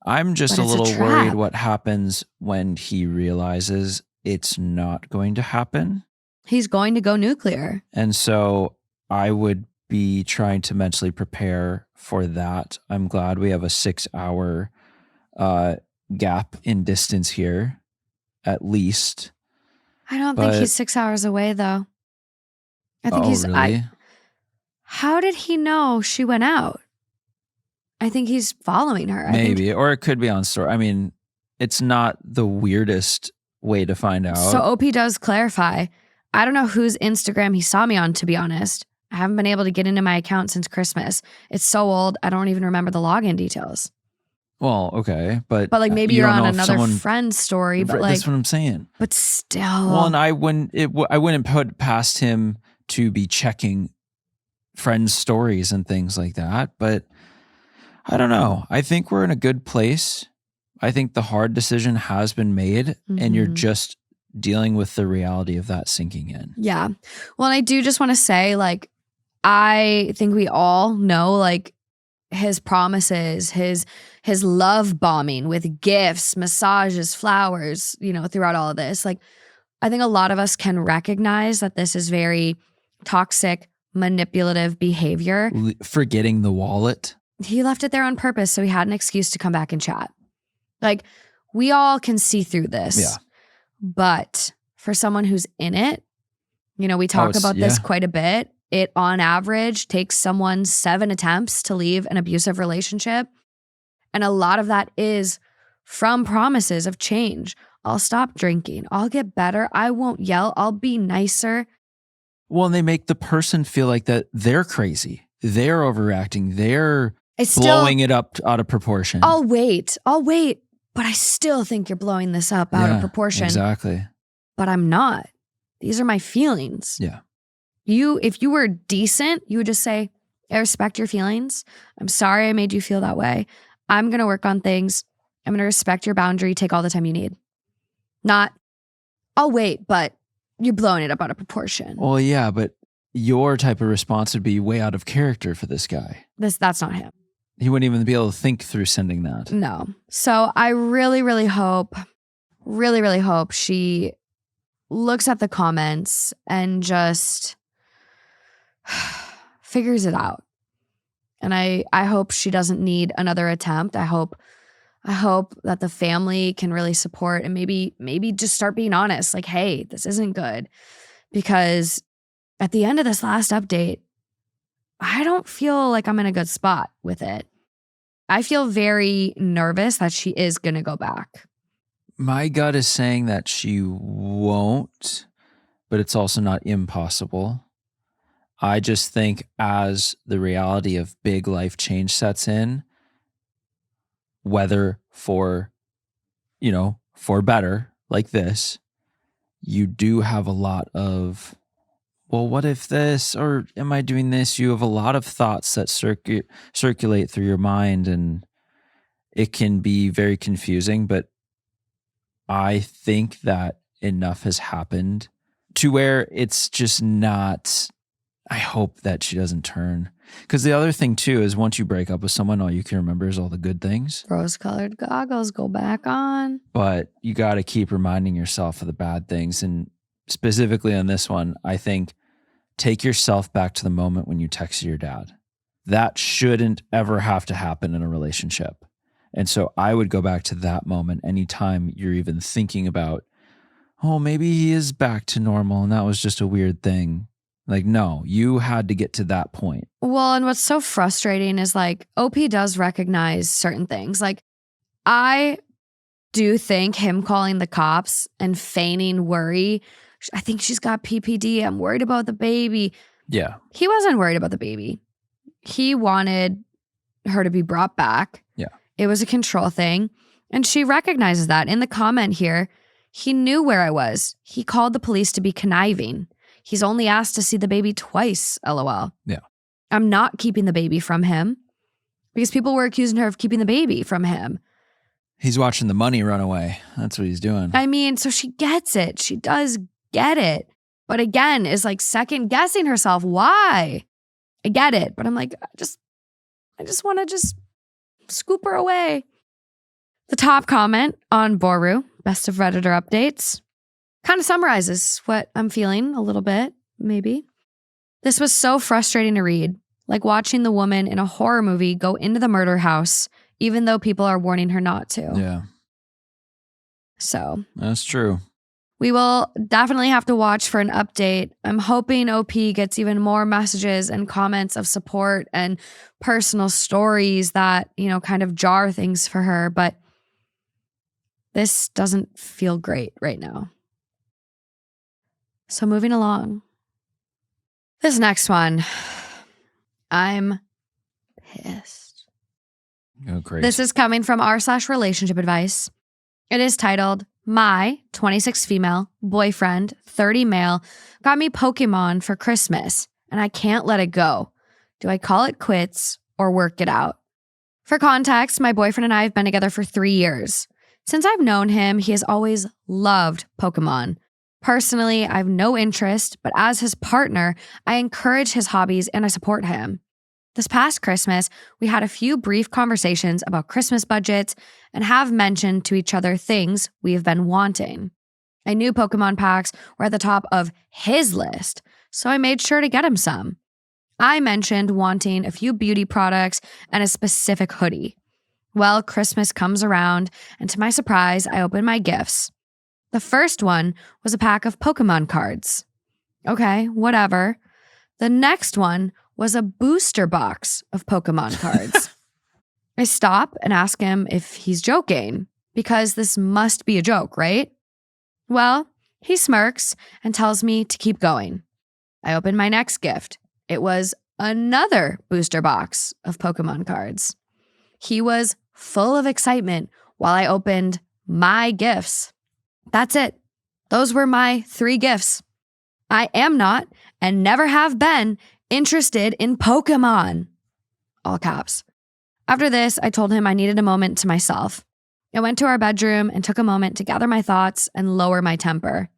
B: I'm just a little worried what happens when he realizes it's not going to happen.
A: He's going to go nuclear.
B: And so I would be trying to mentally prepare for that. I'm glad we have a 6-hour gap in distance here, at least.
A: I don't think he's 6 hours away, though. I think he's...
B: Really?
A: How did he know she went out? I think he's following her.
B: Maybe, or it could be on story. I mean, it's not the weirdest way to find out.
A: So OP does clarify. I don't know whose Instagram he saw me on, to be honest. I haven't been able to get into my account since Christmas. It's so old, I don't even remember the login details.
B: Well, okay, but
A: like maybe you're on another friend's story, but like
B: that's what I'm saying.
A: But still,
B: well, and I wouldn't put past him to be checking friends' stories and things like that. But I don't know. I think we're in a good place. I think the hard decision has been made, and you're just dealing with the reality of that sinking in.
A: Yeah. Well, and I do just want to say, like, I think we all know, like, his promises, his love bombing with gifts, massages, flowers, you know, throughout all of this. Like, I think a lot of us can recognize that this is very toxic, manipulative behavior.
B: Forgetting the wallet.
A: He left it there on purpose so he had an excuse to come back and chat. Like, we all can see through this.
B: Yeah.
A: But for someone who's in it, you know, we talk about this quite a bit. It, on average, takes someone 7 attempts to leave an abusive relationship. And a lot of that is from promises of change. I'll stop drinking. I'll get better. I won't yell. I'll be nicer.
B: Well, and they make the person feel like that they're crazy. They're overreacting. They're blowing it up out of proportion.
A: I'll wait. But I still think you're blowing this up out of proportion.
B: Exactly.
A: But I'm not. these are my feelings.
B: Yeah.
A: If you were decent, you would just say, I respect your feelings. I'm sorry I made you feel that way. I'm going to work on things. I'm going to respect your boundary. Take all the time you need. Not, I'll wait, but you're blowing it up out of proportion.
B: Well, yeah, but your type of response would be way out of character for this guy.
A: That's not him.
B: He wouldn't even be able to think through sending that.
A: No. So I really, really hope she looks at the comments and just figures it out. And I hope she doesn't need another attempt. I hope that the family can really support and maybe just start being honest. Like, hey, this isn't good. Because at the end of this last update, I don't feel like I'm in a good spot with it. I feel very nervous that she is going to go back.
B: My gut is saying that she won't, but it's also not impossible. I just think as the reality of big life change sets in, whether for better like this, you do have a lot of, well, what if this, or am I doing this? You have a lot of thoughts that circulate through your mind, and it can be very confusing, but I think that enough has happened to where it's just not, I hope that she doesn't turn. Because the other thing too is once you break up with someone, all you can remember is all the good things.
A: Rose-colored goggles go back on.
B: But you got to keep reminding yourself of the bad things. And specifically on this one, I think take yourself back to the moment when you texted your dad. That shouldn't ever have to happen in a relationship. And so I would go back to that moment anytime you're even thinking about, oh, maybe he is back to normal and that was just a weird thing. Like, no, you had to get to that point.
A: Well, and what's so frustrating is like OP does recognize certain things. Like, I do think him calling the cops and feigning worry, I think she's got PPD. I'm worried about the baby.
B: Yeah.
A: He wasn't worried about the baby. He wanted her to be brought back.
B: Yeah.
A: It was a control thing. And she recognizes that. In the comment here, he knew where I was. He called the police to be conniving. He's only asked to see the baby twice, LOL.
B: Yeah.
A: I'm not keeping the baby from him because people were accusing her of keeping the baby from him.
B: He's watching the money run away. That's what he's doing.
A: I mean, so she gets it. She does get it. But again, is like second guessing herself. Why? I get it. But I'm like, I just want to just scoop her away. The top comment on Boru, best of Redditor updates, kind of summarizes what I'm feeling a little bit, maybe. This was so frustrating to read, like watching the woman in a horror movie go into the murder house, even though people are warning her not to.
B: Yeah.
A: So.
B: That's true.
A: We will definitely have to watch for an update. I'm hoping OP gets even more messages and comments of support and personal stories that, kind of jar things for her. But this doesn't feel great right now. So moving along. This next one, I'm pissed.
B: Oh, great.
A: This is coming from r/relationship advice. It is titled, My 26 female boyfriend, 30 male, got me Pokémon for Christmas, and I can't let it go. Do I call it quits or work it out? For context, my boyfriend and I have been together for 3 years. Since I've known him, he has always loved Pokémon. Personally, I have no interest, but as his partner, I encourage his hobbies and I support him. This past Christmas, we had a few brief conversations about Christmas budgets and have mentioned to each other things we have been wanting. I knew Pokémon packs were at the top of his list, so I made sure to get him some. I mentioned wanting a few beauty products and a specific hoodie. Well, Christmas comes around, and to my surprise, I opened my gifts. The first one was a pack of Pokémon cards. Okay, whatever. The next one was a booster box of Pokémon cards. I stop and ask him if he's joking, because this must be a joke, right? Well, he smirks and tells me to keep going. I open my next gift. It was another booster box of Pokémon cards. He was full of excitement while I opened my gifts. That's it. Those were my 3 gifts. I am not and never have been interested in Pokémon. All caps. After this, I told him I needed a moment to myself. I went to our bedroom and took a moment to gather my thoughts and lower my temper.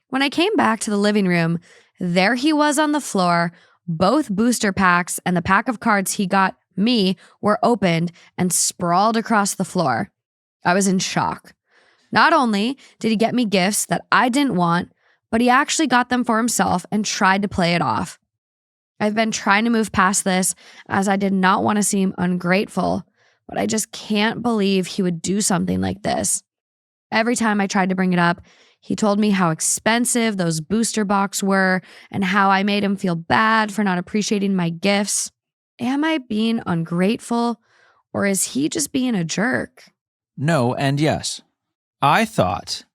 A: When I came back to the living room, there he was on the floor. Both booster packs and the pack of cards he got me were opened and sprawled across the floor. I was in shock. Not only did he get me gifts that I didn't want, but he actually got them for himself and tried to play it off. I've been trying to move past this as I did not want to seem ungrateful, but I just can't believe he would do something like this. Every time I tried to bring it up, he told me how expensive those booster boxes were and how I made him feel bad for not appreciating my gifts. Am I being ungrateful, or is he just being a jerk?
B: No and yes. I thought,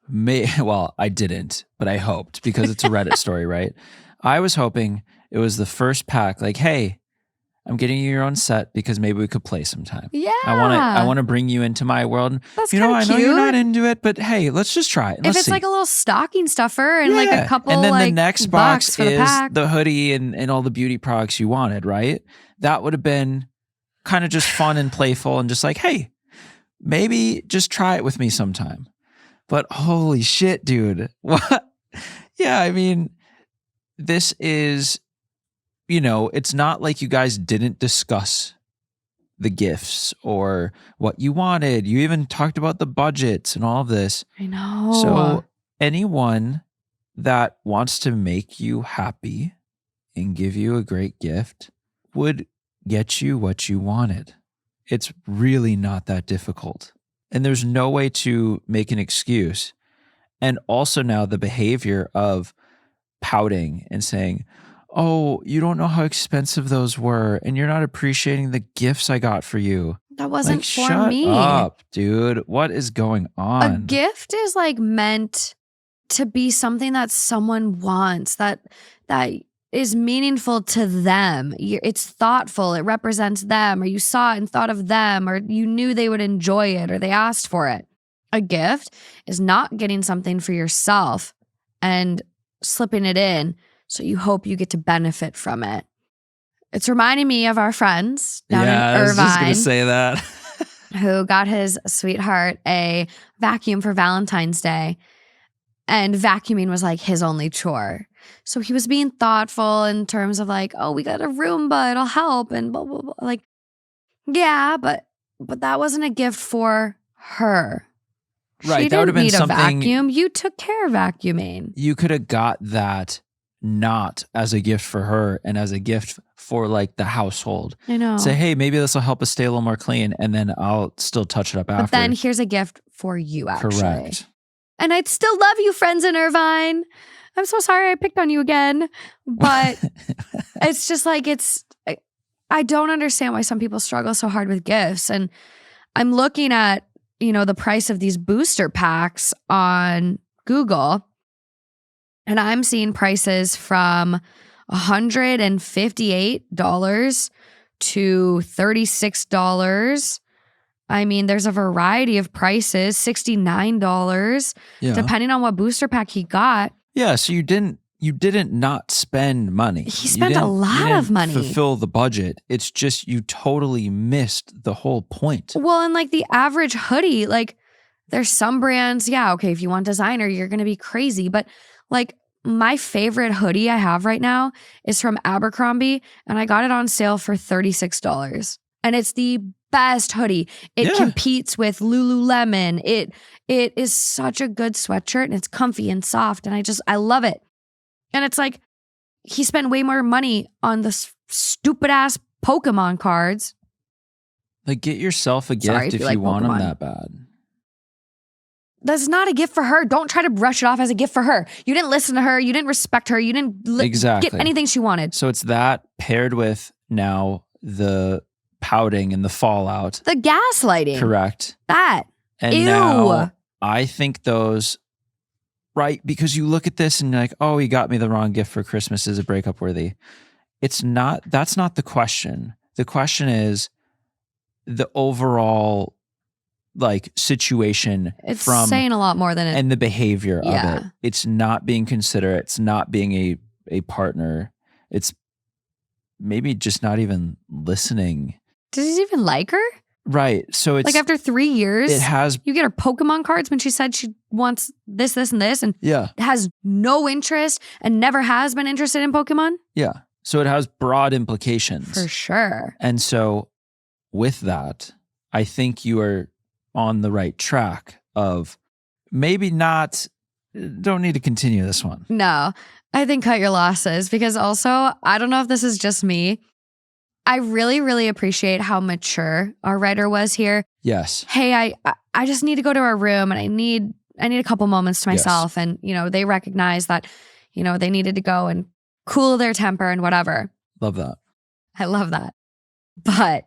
B: I didn't, but I hoped, because it's a Reddit story, right? I was hoping it was the first pack, like, hey, I'm getting you your own set because maybe we could play sometime.
A: Yeah.
B: I want to bring you into my world.
A: That's
B: I know
A: cute.
B: You're not into it, but hey, let's just try it.
A: If it's like a little stocking stuffer and like a couple,
B: and then
A: like,
B: the next box
A: for
B: is
A: the
B: hoodie and all the beauty products you wanted, right? That would have been kind of just fun and playful and just like, hey, maybe just try it with me sometime. But holy shit, dude. What? Yeah, I mean, this is, it's not like you guys didn't discuss the gifts or what you wanted. You even talked about the budgets and all of this.
A: I know.
B: So anyone that wants to make you happy and give you a great gift would get you what you wanted. It's really not that difficult. And there's no way to make an excuse. And also now the behavior of pouting and saying, oh, you don't know how expensive those were, and you're not appreciating the gifts I got for you.
A: That wasn't
B: like,
A: for
B: shut
A: me.
B: up, dude. What is going on?
A: A gift is like meant to be something that someone wants, that is meaningful to them. It's thoughtful. It represents them, or you saw it and thought of them, or you knew they would enjoy it, or they asked for it. A gift is not getting something for yourself and slipping it in so you hope you get to benefit from it. It's reminding me of our friends down in Irvine.
B: I was just going to say that.
A: Who got his sweetheart a vacuum for Valentine's Day. And vacuuming was like his only chore. So he was being thoughtful in terms of like, oh, we got a Roomba, it'll help, and blah, blah, blah. Like, yeah, but that wasn't a gift for her.
B: Right,
A: She
B: that would have
A: didn't
B: been
A: need
B: something.
A: a vacuum. You took care of vacuuming.
B: You could have got that not as a gift for her and as a gift for like the household.
A: I know.
B: Say, hey, maybe this will help us stay a little more clean, and then I'll still touch it up after.
A: But then here's a gift for you, actually.
B: Correct.
A: And I'd still love you, friends in Irvine. I'm so sorry I picked on you again. But it's just like, I don't understand why some people struggle so hard with gifts. And I'm looking at, the price of these booster packs on Google, and I'm seeing prices from $158 to $36. I mean, there's a variety of prices, $69, depending on what booster pack he got.
B: Yeah, so you didn't not spend money.
A: He spent a lot of money.
B: Fulfill the budget. It's just you totally missed the whole point.
A: Well, and like the average hoodie, like there's some brands, okay, if you want designer, you're going to be crazy. But like my favorite hoodie I have right now is from Abercrombie, and I got it on sale for $36. And it's the best hoodie. It competes with Lululemon. It is such a good sweatshirt, and it's comfy and soft, and I love it. And it's like he spent way more money on the stupid ass Pokémon cards.
B: Like, get yourself a gift if you want them that bad.
A: That's not a gift for her. Don't try to brush it off as a gift for her. You didn't listen to her. You didn't respect her. You didn't get anything she wanted.
B: So it's that paired with now the pouting and the fallout.
A: The gaslighting.
B: Correct.
A: That.
B: And
A: Ew.
B: now I think those, right, because you look at this and you're like, oh, he got me the wrong gift for Christmas. Is it breakup worthy? That's not the question. The question is the overall like situation
A: It's
B: from
A: saying a lot more than it.
B: and the behavior of
A: Yeah.
B: it. It's not being considerate. It's not being a partner. It's maybe just not even listening.
A: Does he even like her?
B: Right. So it's
A: Like after 3 years,
B: it has
A: you get her Pokemon cards when she said she wants this, and this, and
B: yeah.
A: has no interest and never has been interested in Pokemon?
B: Yeah. So it has broad implications.
A: For sure.
B: And so with that, I think you are on the right track of maybe don't need to continue this one.
A: No, I think cut your losses, because also, I don't know if this is just me. I really, really appreciate how mature our writer was here.
B: Yes.
A: Hey, I just need to go to our room and I need a couple moments to myself. And, they recognize that, they needed to go and cool their temper and whatever.
B: Love that.
A: I love that. But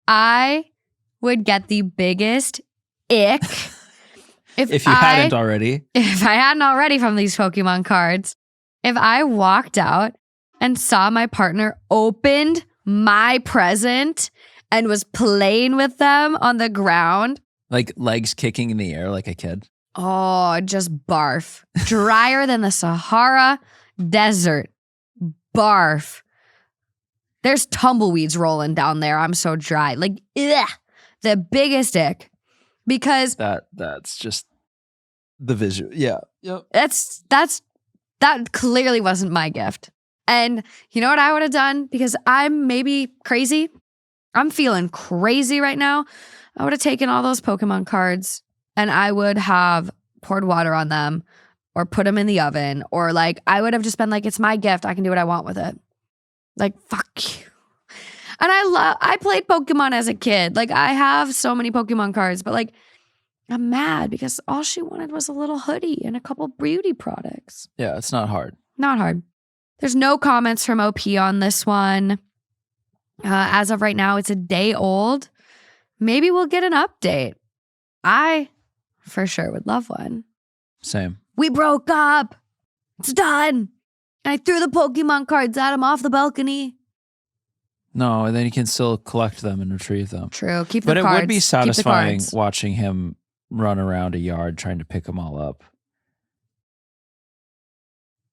A: I would get the biggest ick
B: if you hadn't already.
A: If I hadn't already from these Pokemon cards. If I walked out and saw my partner opened my present and was playing with them on the ground.
B: Like legs kicking in the air like a kid.
A: Oh, just barf. Drier than the Sahara Desert. Barf. There's tumbleweeds rolling down there. I'm so dry. Like, ugh, the biggest ick. Because
B: that's just the visual. Yeah. Yep.
A: That clearly wasn't my gift. And you know what I would have done? Because I'm maybe crazy. I'm feeling crazy right now. I would have taken all those Pokemon cards and I would have poured water on them or put them in the oven, or like I would have just been like, it's my gift. I can do what I want with it. Like, fuck you. And I played Pokemon as a kid. Like, I have so many Pokemon cards, but like, I'm mad because all she wanted was a little hoodie and a couple beauty products.
B: Yeah, it's not hard.
A: Not hard. There's no comments from OP on this one. As of right now, it's a day old. Maybe we'll get an update. I, for sure, would love one.
B: Same.
A: We broke up. It's done. And I threw the Pokemon cards at him off the balcony.
B: No, and then you can still collect them and retrieve them.
A: True. Keep the
B: But
A: cards.
B: it would be satisfying
A: Keep the cards.
B: watching him run around a yard trying to pick them all up.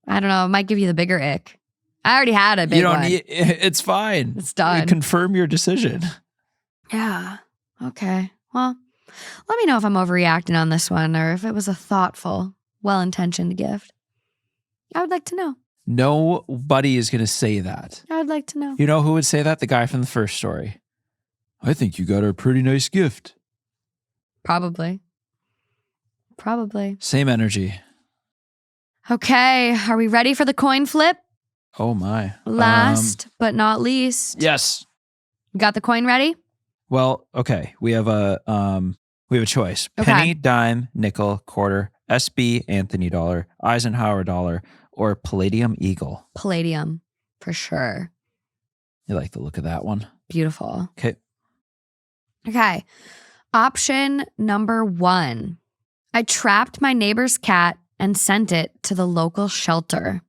A: I don't know. It might give you the bigger ick. I already had a big one.
B: It's fine.
A: It's done.
B: Confirm your decision.
A: Yeah. Okay. Well, let me know if I'm overreacting on this one or if it was a thoughtful, well-intentioned gift. I would like to know.
B: Nobody is going to say that.
A: I would like to know.
B: You know who would say that? The guy from the first story. I think you got her a pretty nice gift.
A: Probably.
B: Same energy.
A: Okay. Are we ready for the coin flip?
B: Oh my.
A: Last but not least.
B: Yes.
A: You got the coin ready?
B: Well, okay. We have a choice.
A: Okay.
B: Penny, dime, nickel, quarter, SB, Anthony dollar, Eisenhower dollar, or Palladium eagle.
A: Palladium, for sure.
B: You like the look of that one?
A: Beautiful.
B: Okay.
A: Option number 1. I trapped my neighbor's cat and sent it to the local shelter.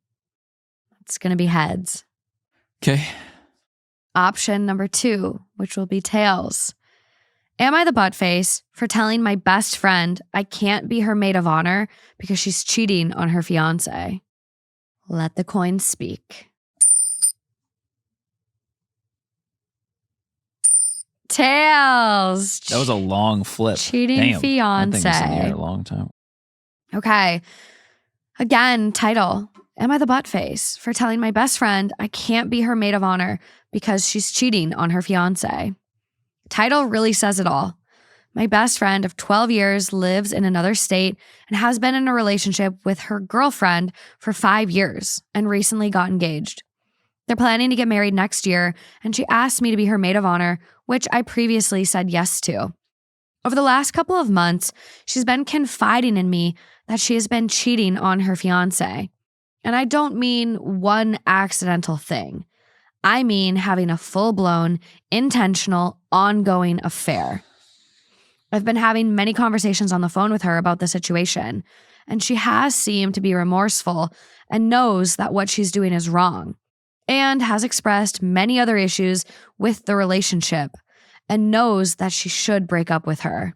A: It's going to be heads.
B: Okay.
A: Option number 2, which will be tails. Am I the buttface for telling my best friend I can't be her maid of honor because she's cheating on her fiancé? Let the coin speak. Tails.
B: That was a long flip.
A: Cheating
B: Damn, that thing was in the
A: fiancé.
B: air a long time.
A: Okay. Again, title. Am I the buttface for telling my best friend I can't be her maid of honor because she's cheating on her fiancé? Title really says it all. My best friend of 12 years lives in another state and has been in a relationship with her girlfriend for 5 years and recently got engaged. They're planning to get married next year, and she asked me to be her maid of honor, which I previously said yes to. Over the last couple of months, she's been confiding in me that she has been cheating on her fiancé. And I don't mean one accidental thing. I mean having a full-blown, intentional, ongoing affair. I've been having many conversations on the phone with her about the situation, and she has seemed to be remorseful and knows that what she's doing is wrong, and has expressed many other issues with the relationship and knows that she should break up with her.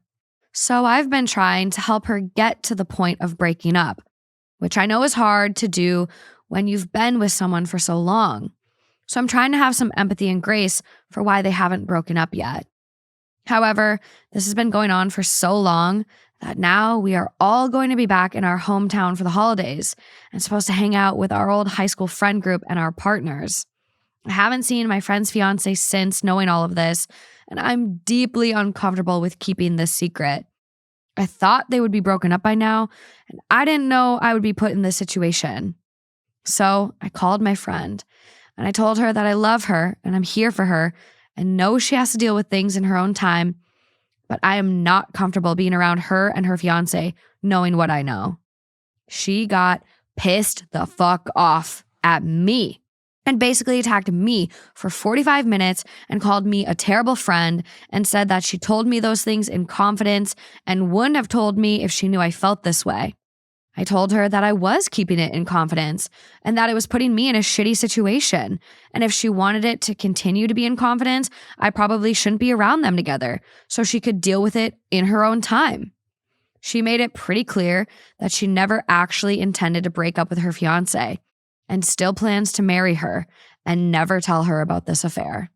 A: So I've been trying to help her get to the point of breaking up, which I know is hard to do when you've been with someone for so long. So I'm trying to have some empathy and grace for why they haven't broken up yet. However, this has been going on for so long that now we are all going to be back in our hometown for the holidays and supposed to hang out with our old high school friend group and our partners. I haven't seen my friend's fiancé since knowing all of this, and I'm deeply uncomfortable with keeping this secret. I thought they would be broken up by now, and I didn't know I would be put in this situation. So I called my friend, and I told her that I love her and I'm here for her and know she has to deal with things in her own time, but I am not comfortable being around her and her fiancé knowing what I know. She got pissed the fuck off at me and basically attacked me for 45 minutes and called me a terrible friend and said that she told me those things in confidence and wouldn't have told me if she knew I felt this way. I told her that I was keeping it in confidence and that it was putting me in a shitty situation. And if she wanted it to continue to be in confidence, I probably shouldn't be around them together so she could deal with it in her own time. She made it pretty clear that she never actually intended to break up with her fiancé and still plans to marry her and never tell her about this affair.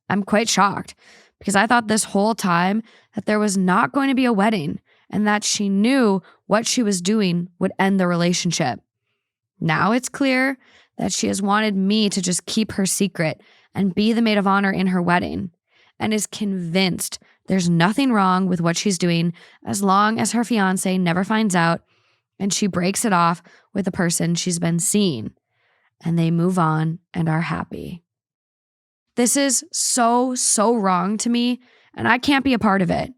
A: I'm quite shocked because I thought this whole time that there was not going to be a wedding and that she knew what she was doing would end the relationship. Now it's clear that she has wanted me to just keep her secret and be the maid of honor in her wedding, and is convinced there's nothing wrong with what she's doing as long as her fiancé never finds out and she breaks it off with the person she's been seeing, and they move on and are happy. This is so wrong to me, and I can't be a part of it.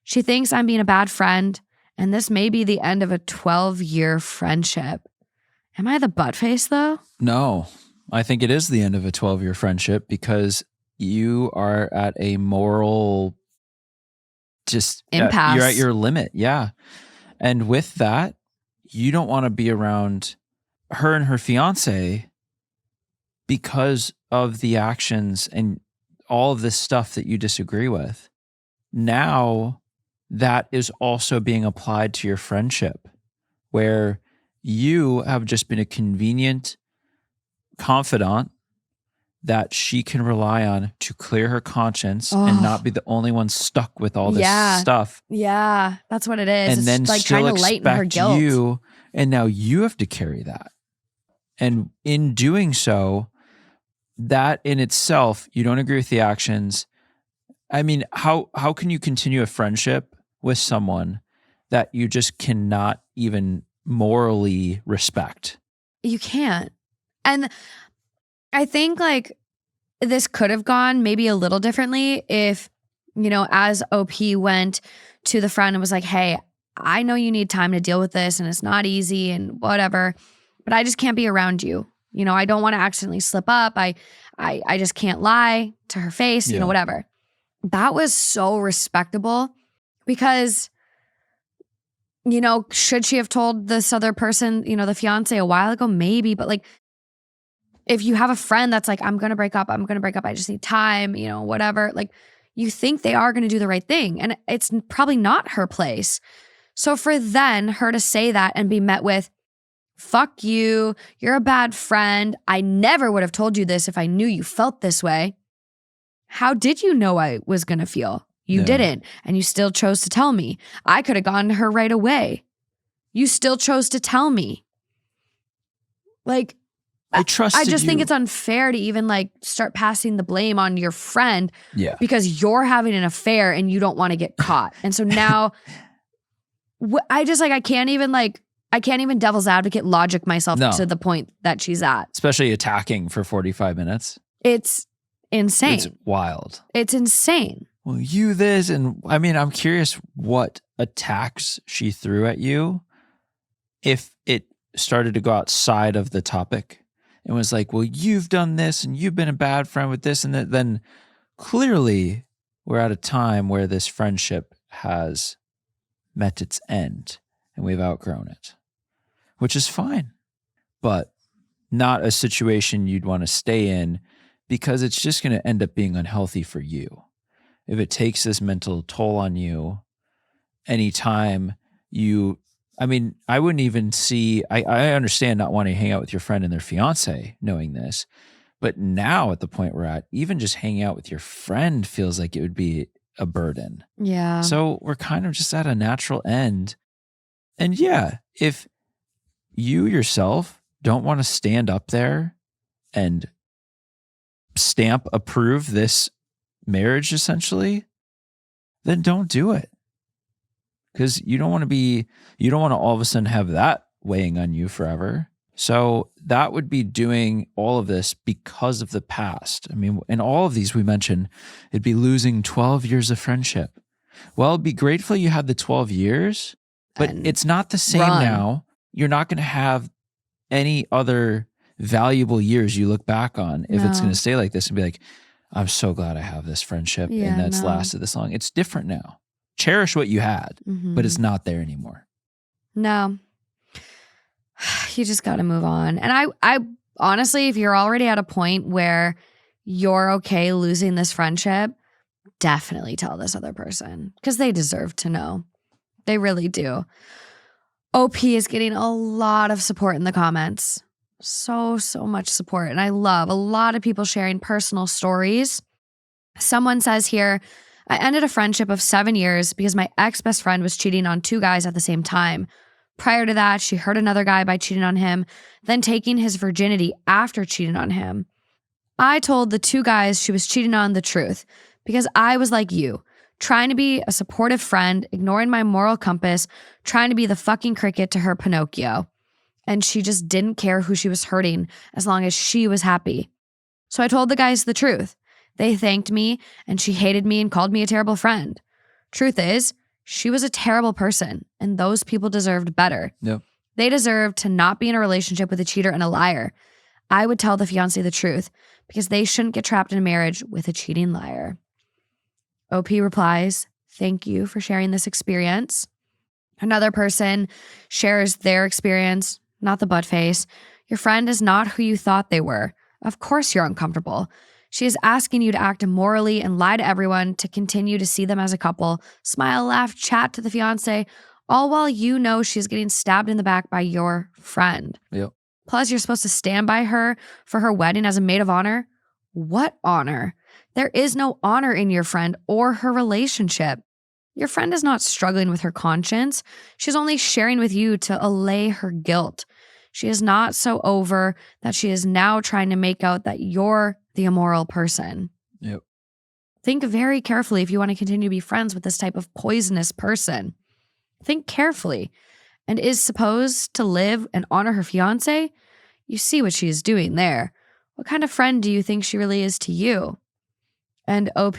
A: She thinks I'm being a bad friend, and this may be the end of a 12-year friendship. Am I the buttface, though?
B: No, I think it is the end of a 12-year friendship because you are at a moral
A: impasse.
B: You're at your limit, yeah. And with that, you don't want to be around her and her fiancé because of the actions and all of this stuff that you disagree with. Now, that is also being applied to your friendship, where you have just been a convenient confidant that she can rely on to clear her conscience and not be the only one stuck with all this stuff.
A: Yeah, that's what it is.
B: And
A: it's
B: then
A: like
B: still
A: trying to lighten her guilt.
B: you, and now you have to carry that. And in doing so, that in itself, you don't agree with the actions. I mean, how can you continue a friendship with someone that you just cannot even morally respect?
A: You can't. And I think like this could have gone maybe a little differently if, as OP went to the friend and was like, hey, I know you need time to deal with this and it's not easy and whatever, but I just can't be around you. I don't want to accidentally slip up. I just can't lie to her face, whatever. That was so respectable because, should she have told this other person, the fiance a while ago? Maybe, but like, if you have a friend that's like, I'm going to break up, I just need time, whatever, like you think they are going to do the right thing. And it's probably not her place. So for then her to say that and be met with, fuck you, you're a bad friend. I never would have told you this if I knew you felt this way. How did you know I was going to feel? You didn't. And you still chose to tell me. I could have gone to her right away. You still chose to tell me. Like, I just think it's unfair to even like start passing the blame on your friend because you're having an affair and you don't want to get caught. And so now I can't even devil's advocate logic myself to the point that she's at.
B: Especially attacking for 45 minutes.
A: It's insane.
B: It's wild.
A: It's insane.
B: Well, you this, and I mean, I'm curious what attacks she threw at you if it started to go outside of the topic. It was like, well, you've done this and you've been a bad friend with this and that. Then clearly we're at a time where this friendship has met its end and we've outgrown it, which is fine, but not a situation you'd want to stay in because it's just going to end up being unhealthy for you. If it takes this mental toll on you anytime I wouldn't even see, I understand not wanting to hang out with your friend and their fiance knowing this, but now at the point we're at, even just hanging out with your friend feels like it would be a burden.
A: Yeah.
B: So we're kind of just at a natural end. And yeah, if you yourself don't want to stand up there and stamp approve this marriage essentially, then don't do it. Because you don't want to all of a sudden have that weighing on you forever. So that would be doing all of this because of the past. I mean, in all of these we mentioned, it'd be losing 12 years of friendship. Well, be grateful you had the 12 years, but it's not the same now. You're not going to have any other valuable years you look back on if it's going to stay like this and be like, I'm so glad I have this friendship and that's lasted this long. It's different now. Cherish what you had, but it's not there anymore.
A: No. You just got to move on. And I honestly, if you're already at a point where you're okay losing this friendship, definitely tell this other person because they deserve to know. They really do. OP is getting a lot of support in the comments. So much support. And I love a lot of people sharing personal stories. Someone says here, I ended a friendship of 7 years because my ex-best friend was cheating on 2 guys at the same time. Prior to that, she hurt another guy by cheating on him, then taking his virginity after cheating on him. I told the 2 guys she was cheating on the truth because I was like you, trying to be a supportive friend, ignoring my moral compass, trying to be the fucking cricket to her Pinocchio. And she just didn't care who she was hurting as long as she was happy. So I told the guys the truth. They thanked me and she hated me and called me a terrible friend. Truth is, she was a terrible person and those people deserved better.
B: Yep.
A: They deserved to not be in a relationship with a cheater and a liar. I would tell the fiancé the truth because they shouldn't get trapped in a marriage with a cheating liar. OP replies, thank you for sharing this experience. Another person shares their experience, not the butt face. Your friend is not who you thought they were. Of course you're uncomfortable. She is asking you to act immorally and lie to everyone to continue to see them as a couple, smile, laugh, chat to the fiancé, all while you know she's getting stabbed in the back by your friend.
B: Yep.
A: Plus, you're supposed to stand by her for her wedding as a maid of honor. What honor? There is no honor in your friend or her relationship. Your friend is not struggling with her conscience. She's only sharing with you to allay her guilt. She is not so over that she is now trying to make out that you're the immoral person.
B: Yep.
A: Think very carefully if you want to continue to be friends with this type of poisonous person. Think carefully. And is supposed to live and honor her fiancé? You see what she is doing there. What kind of friend do you think she really is to you? And OP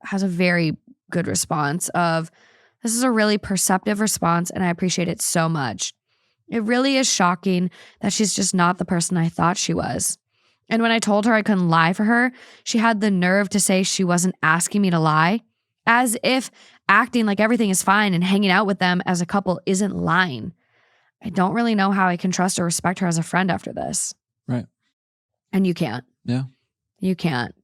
A: has a very good response of, this is a really perceptive response and I appreciate it so much. It really is shocking that she's just not the person I thought she was. And when I told her I couldn't lie for her, she had the nerve to say she wasn't asking me to lie, as if acting like everything is fine and hanging out with them as a couple isn't lying. I don't really know how I can trust or respect her as a friend after this.
B: Right.
A: And you can't.
B: Yeah.
A: You can't.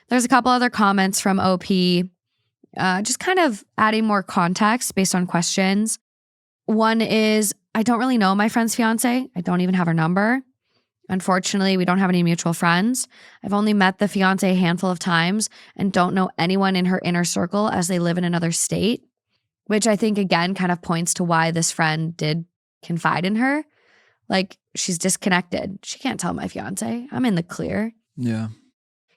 A: There's a couple other comments from OP, just kind of adding more context based on questions. One is, I don't really know my friend's fiance. I don't even have her number. Unfortunately, we don't have any mutual friends. I've only met the fiance a handful of times and don't know anyone in her inner circle as they live in another state, which I think, again, kind of points to why this friend did confide in her. Like, she's disconnected. She can't tell my fiance. I'm in the clear.
B: Yeah.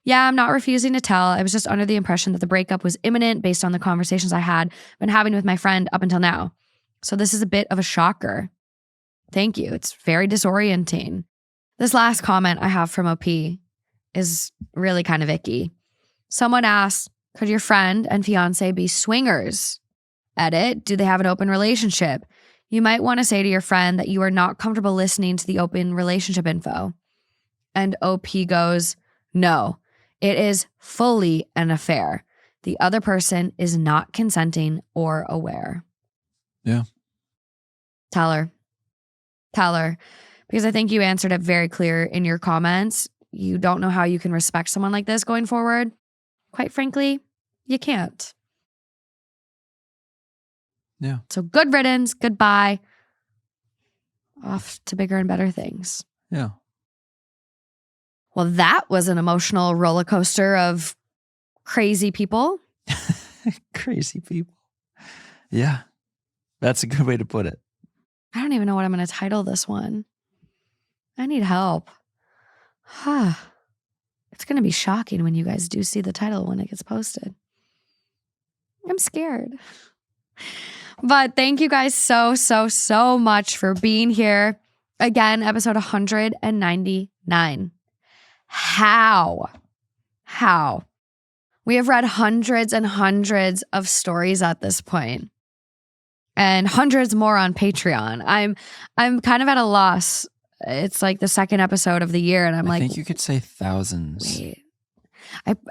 A: Yeah, I'm not refusing to tell. I was just under the impression that the breakup was imminent based on the conversations I had been having with my friend up until now. So this is a bit of a shocker. Thank you. It's very disorienting. This last comment I have from OP is really kind of icky. Someone asks, could your friend and fiance be swingers? Edit, do they have an open relationship? You might want to say to your friend that you are not comfortable listening to the open relationship info. And OP goes, no, it is fully an affair. The other person is not consenting or aware.
B: Yeah.
A: Tell her. Because I think you answered it very clear in your comments. You don't know how you can respect someone like this going forward. Quite frankly, you can't.
B: Yeah.
A: So good riddance, goodbye. Off to bigger and better things.
B: Yeah.
A: Well, that was an emotional roller coaster of crazy people.
B: Crazy people. Yeah. That's a good way to put it.
A: I don't even know what I'm going to title this one. I need help. It's going to be shocking when you guys do see the title when it gets posted. I'm scared. But thank you guys so much for being here. Again, episode 199. How? We have read hundreds and hundreds of stories at this point, and hundreds more on Patreon. I'm kind of at a loss. It's like the second episode of the year, and I
B: think you could say thousands.
A: Wait,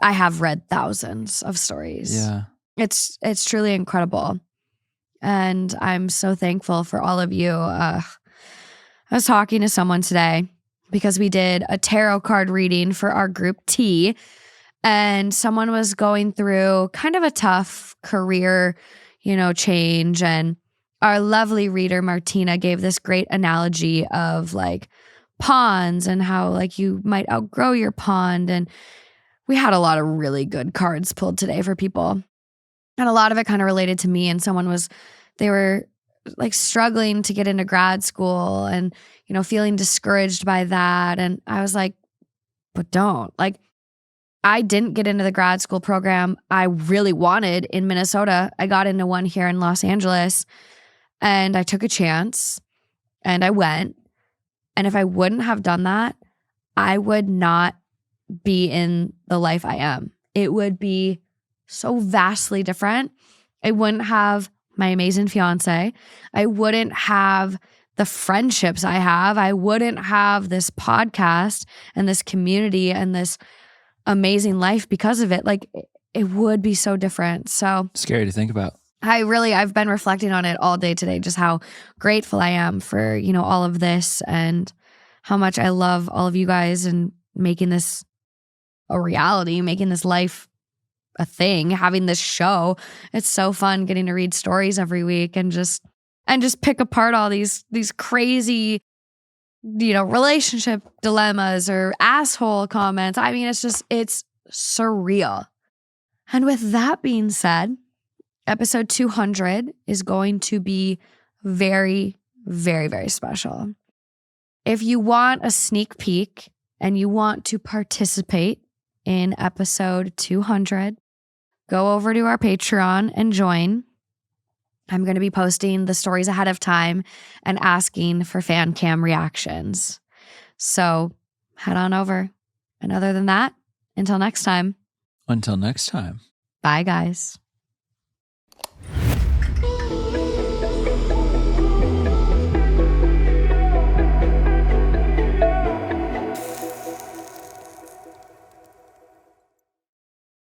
A: I have read thousands of stories.
B: Yeah.
A: It's truly incredible. And I'm so thankful for all of you. I was talking to someone today because we did a tarot card reading for our group T, and someone was going through kind of a tough career, change. And our lovely reader, Martina, gave this great analogy of like ponds and how like you might outgrow your pond. And we had a lot of really good cards pulled today for people. And a lot of it kind of related to me. And they were like struggling to get into grad school and, feeling discouraged by that. And I was like, but don't. Like, I didn't get into the grad school program I really wanted in Minnesota. I got into one here in Los Angeles, and I took a chance and I went. And if I wouldn't have done that, I would not be in the life I am. It would be so vastly different. I wouldn't have my amazing fiancé. I wouldn't have the friendships I have. I wouldn't have this podcast and this community and this amazing life because of it. Like, it would be so different. So
B: scary to think about.
A: I've been reflecting on it all day today, just how grateful I am for, all of this and how much I love all of you guys and making this a reality, making this life a thing, having this show. It's so fun getting to read stories every week and just pick apart all these crazy, relationship dilemmas or asshole comments. I mean, it's surreal. And with that being said, episode 200 is going to be very, very, very special. If you want a sneak peek and you want to participate in episode 200, go over to our Patreon and join. I'm going to be posting the stories ahead of time and asking for fan cam reactions. So head on over. And other than that, until next time.
B: Until next time.
A: Bye, guys.